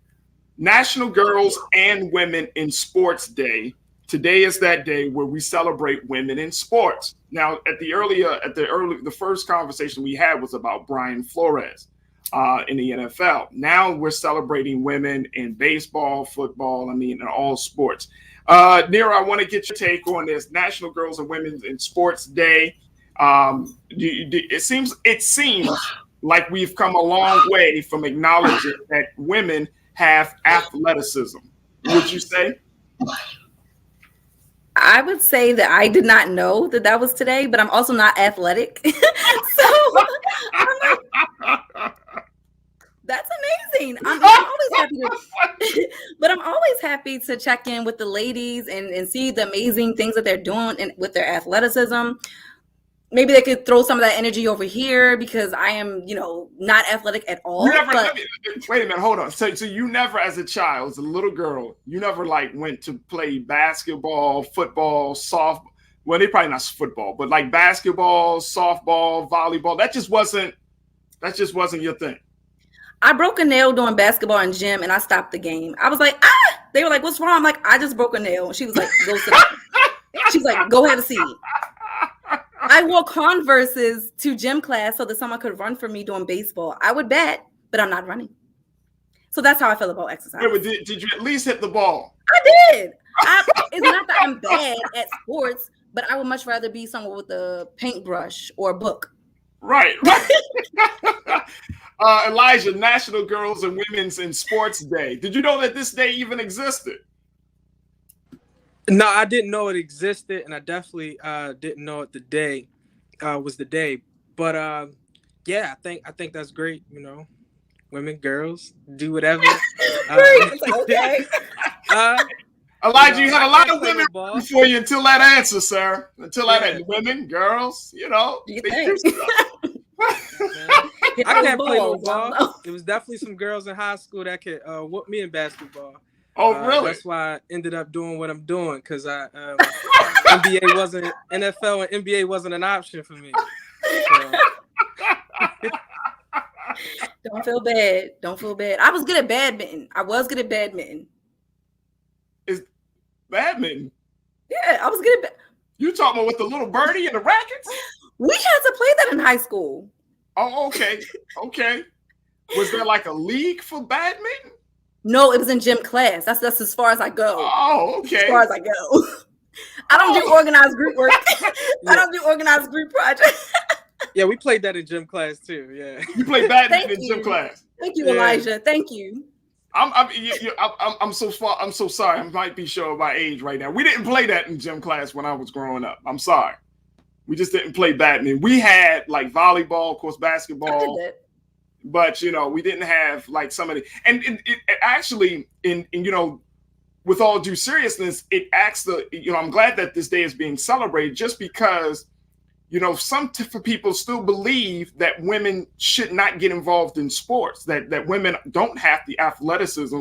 National Girls and Women in Sports Day. Today is that day where we celebrate women in sports. Now, the first conversation we had was about Brian Flores in the NFL. Now we're celebrating women in baseball, football, in all sports. Nira, I want to get your take on this National Girls and Women in Sports Day. It seems like we've come a long way from acknowledging that women have athleticism. Would you say? I would say that I did not know that was today, but I'm also not athletic. So that's amazing. I'm always happy but I'm always happy to check in with the ladies and see the amazing things that they're doing with their athleticism. Maybe they could throw some of that energy over here because I am, not athletic at all. Wait a minute, hold on. So you never, as a child, as a little girl, you never went to play basketball, football, softball. Well, they probably not football, but like basketball, softball, volleyball. That just wasn't your thing. I broke a nail doing basketball in gym and I stopped the game. I was like, ah! They were like, what's wrong? I'm like, I just broke a nail. She was like, go sit down. She was like, go have a seat. I wore Converses to gym class so that someone could run for me doing baseball. I would bet, but I'm not running. So that's how I feel about exercise. Yeah, but did you at least hit the ball? I did. It's not that I'm bad at sports, but I would much rather be somewhere with a paintbrush or a book. Right. Elijah, National Girls and Women's in Sports Day. Did you know that this day even existed? No, I didn't know it existed, and I definitely didn't know it was the day. But yeah, I think that's great. Women, girls, do whatever. Okay. Elijah, you had a lot of women before you until that answer, sir. Women, girls, they do stuff. I can't play no ball. It was definitely some girls in high school that could whoop me in basketball. Oh, really? That's why I ended up doing what I'm doing because NBA wasn't NFL and NBA wasn't an option for me. So. Don't feel bad. I was good at badminton. Is badminton? Yeah, I was good at You talking about with the little birdie and the rackets? We had to play that in high school. Oh, okay. Was there like a league for badminton? No, it was in gym class. That's as far as I go. Oh, okay. As far as I go. I don't do organized group work. I don't do organized group projects. Yeah, we played that in gym class too. Yeah. You played badminton in gym class. Thank you, Elijah. Thank you. I'm so sorry. I might be showing my age right now. We didn't play that in gym class when I was growing up. I'm sorry. We just didn't play badminton. We had like volleyball, of course, basketball. I did that. But we didn't have like some of the and it actually with all due seriousness, it acts I'm glad that this day is being celebrated just because some people still believe that women should not get involved in sports, that women don't have the athleticism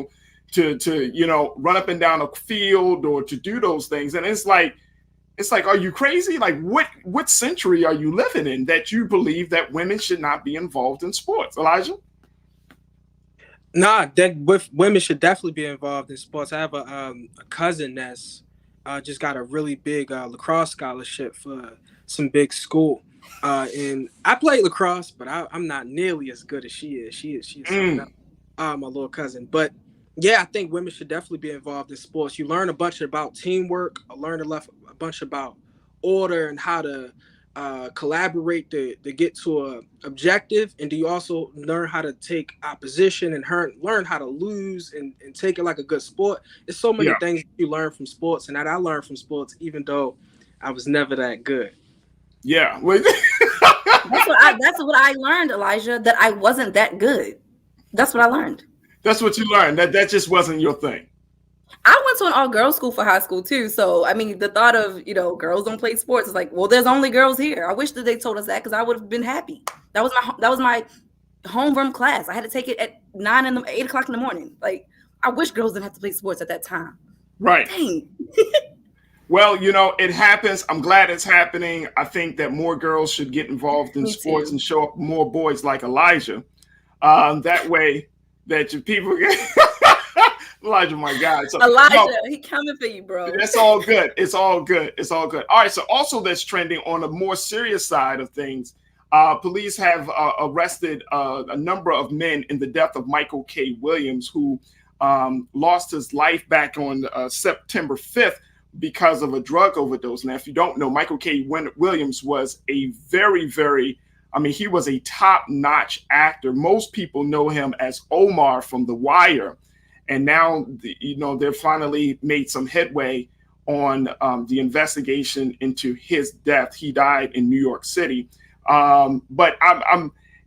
to run up and down a field or to do those things. And it's like, are you crazy? Like, what century are you living in that you believe that women should not be involved in sports? Elijah? Nah, women should definitely be involved in sports. I have a cousin that's just got a really big lacrosse scholarship for some big school. And I played lacrosse, but I'm not nearly as good as she is. She's my little cousin. But yeah, I think women should definitely be involved in sports. You learn a bunch about teamwork. I learned a bunch about order and how to collaborate to get to a objective? And do you also learn how to take opposition and learn how to lose and take it like a good sport? There's so many things you learn from sports, and that I learned from sports, even though I was never that good. Yeah. That's what I learned, Elijah, that I wasn't that good. That's what I learned. That's what you learned. That just wasn't your thing. I went to an all-girls school for high school too. So I mean, the thought of, girls don't play sports is like, well, there's only girls here. I wish that they told us that, because I would have been happy. That was my homeroom class. I had to take it at 8 o'clock in the morning. Like, I wish girls didn't have to play sports at that time. Right. Dang. Well, it happens. I'm glad it's happening. I think that more girls should get involved in sports and show up more boys like Elijah. That way that your people get Elijah, my God. So, Elijah, he coming for you, bro. That's all good. It's all good. It's all good. All right. So also that's trending on a more serious side of things. Police have arrested a number of men in the death of Michael K. Williams, who lost his life back on September 5th because of a drug overdose. Now, if you don't know, Michael K. Williams was a very, very, he was a top-notch actor. Most people know him as Omar from The Wire. And now, they've finally made some headway on the investigation into his death. He died in New York City. But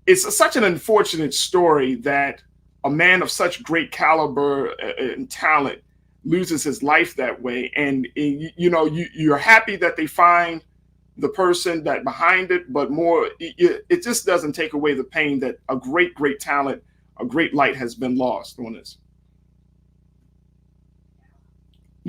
it's such an unfortunate story that a man of such great caliber and talent loses his life that way. And, you're happy that they find the person that behind it, but more, it just doesn't take away the pain that a great, great talent, a great light has been lost on this.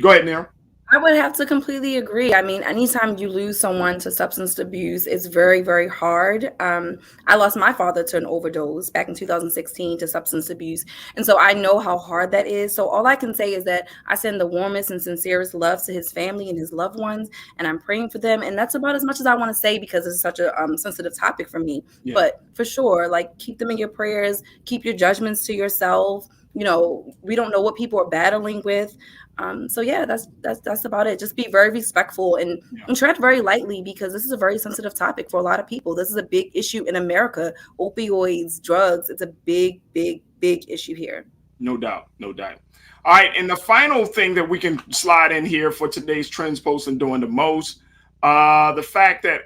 Go ahead, Neil. I would have to completely agree. I mean, anytime you lose someone to substance abuse, it's very, very hard. I lost my father to an overdose back in 2016 to substance abuse. And so I know how hard that is. So all I can say is that I send the warmest and sincerest love to his family and his loved ones, and I'm praying for them. And that's about as much as I want to say, because it's such a sensitive topic for me. Yeah. But for sure, keep them in your prayers, keep your judgments to yourself. We don't know what people are battling with. So yeah, that's about it. Just be very respectful and tread very lightly, because this is a very sensitive topic for a lot of people. This is a big issue in America. Opioids, drugs, it's a big, big, big issue here. No doubt. No doubt. All right. And the final thing that we can slide in here for today's Trends Post and Doing the Most, the fact that,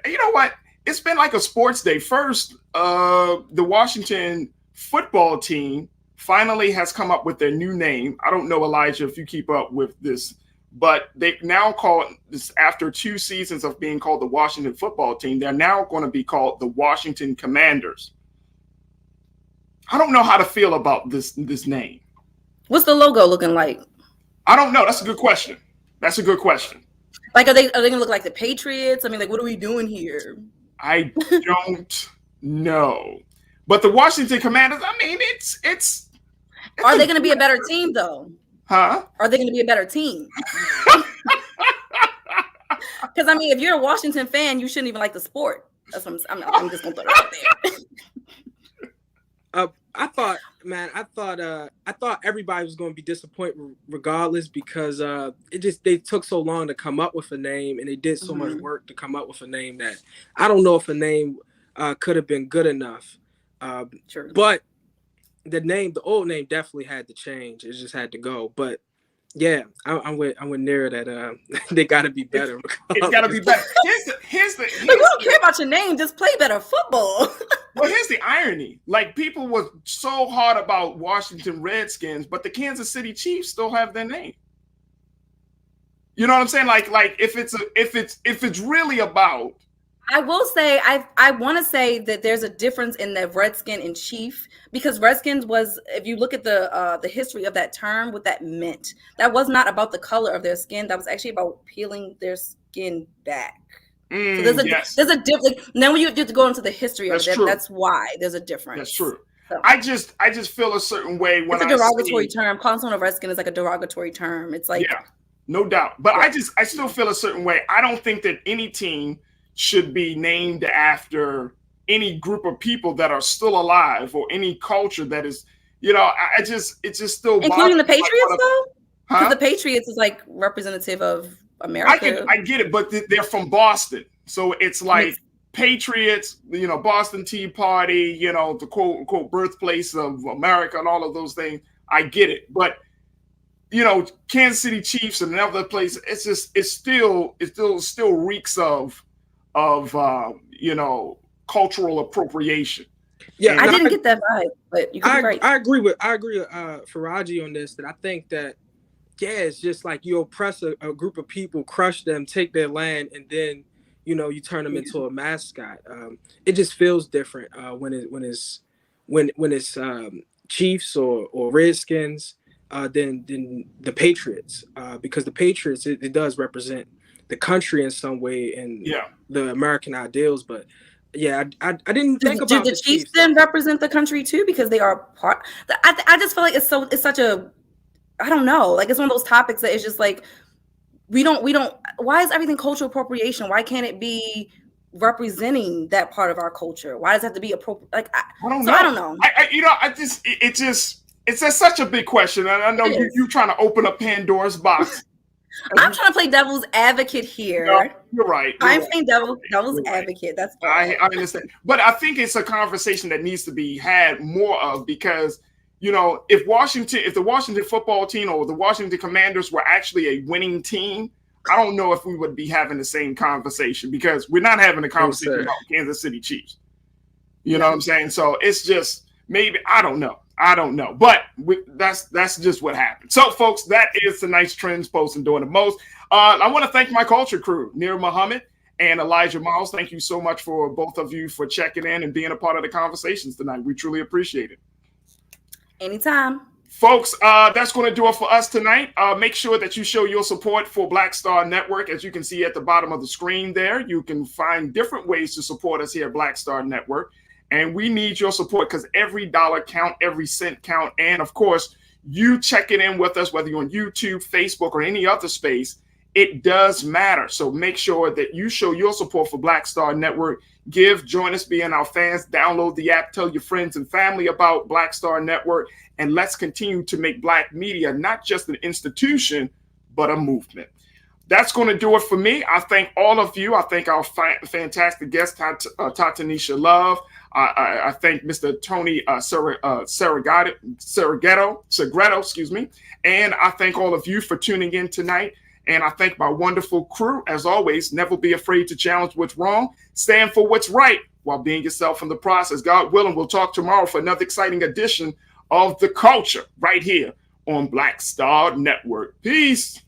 it's been like a sports day. First, the Washington football team finally has come up with their new name. I don't know, Elijah, if you keep up with this, but they now call this, after 2 seasons of being called the Washington football team, they're now going to be called the Washington Commanders. I don't know how to feel about this name. What's the logo looking like? I don't know. That's a good question. Are they going to look like the Patriots? What are we doing here? I don't know. But the Washington Commanders, it's Are they going to be a better team, though? Huh? Are they going to be a better team? Because, if you're a Washington fan, you shouldn't even like the sport. That's what I'm just going to throw it out there. I thought everybody was going to be disappointed regardless, because they took so long to come up with a name, and they did so much work to come up with a name that I don't know if a name could have been good enough. Sure. But the old name definitely had to change. It just had to go. But yeah, I'm with Nira that they got to be better. It's got to be better. Here's we don't care about your name. Just play better football. Well, here's the irony. People were so hard about Washington Redskins, but the Kansas City Chiefs still have their name. You know what I'm saying? If it's really about. I will say, I want to say that there's a difference in the Redskin and Chief, because Redskins was, if you look at the history of that term, what that meant, that was not about the color of their skin. That was actually about peeling their skin back. So there's a difference. Then when you have to go into the history of it, that's why there's a difference. That's true. So, I just feel a certain way when it's a derogatory term. Calling someone a Redskin is like a derogatory term. It's like, yeah, no doubt. But I still feel a certain way. I don't think that any team should be named after any group of people that are still alive, or any culture that is, it's just still including the Patriots though, because the Patriots is representative of America. I get it, but they're from Boston, so it's like Patriots, Boston Tea Party, the quote unquote birthplace of America and all of those things. I get it, but Kansas City Chiefs and another place, it still reeks of cultural appropriation. Yeah, I didn't get that vibe, but you could be right. I agree with Faraji on this, that I think that it's just like you oppress a group of people, crush them, take their land, and then you turn them into a mascot. It just feels different when it's Chiefs or Redskins than the Patriots, because the Patriots it does represent the country in some way and the American ideals. But I didn't think about the Chiefs then represent the country too, because they are part. I just feel like it's such a, I don't know, like it's one of those topics that it's just like we don't. Why is everything cultural appropriation? Why can't it be representing that part of our culture? Why does it have to be appropriate? Like I don't know. It's just such a big question, and I know you're trying to open up Pandora's box. I'm trying to play devil's advocate here. No, you're right. I'm playing devil's advocate. That's I understand, but I think it's a conversation that needs to be had more of, because if the Washington football team or the Washington Commanders were actually a winning team, I don't know if we would be having the same conversation, because we're not having a conversation about Kansas City Chiefs. You know what I'm saying? So it's just maybe I don't know, but that's just what happened. So, folks, that is tonight's Trends Post and Doing the Most. I want to thank my culture crew, Nir Muhammad and Elijah Miles. Thank you so much for both of you for checking in and being a part of the conversations tonight. We truly appreciate it. Anytime. Folks, that's going to do it for us tonight. Make sure that you show your support for Black Star Network. As you can see at the bottom of the screen there, you can find different ways to support us here at Black Star Network. And we need your support, because every dollar count, every cent count. And of course, you checking in with us, whether you're on YouTube, Facebook, or any other space, it does matter. So make sure that you show your support for Black Star Network. Join us, being our fans, download the app, tell your friends and family about Black Star Network, and let's continue to make Black media not just an institution, but a movement. That's going to do it for me. I thank all of you. I thank our fantastic guest, Tatanisha Love. I thank Mr. Tony Segreto, excuse me. And I thank all of you for tuning in tonight. And I thank my wonderful crew. As always, never be afraid to challenge what's wrong. Stand for what's right while being yourself in the process. God willing, we'll talk tomorrow for another exciting edition of The Culture right here on Black Star Network. Peace.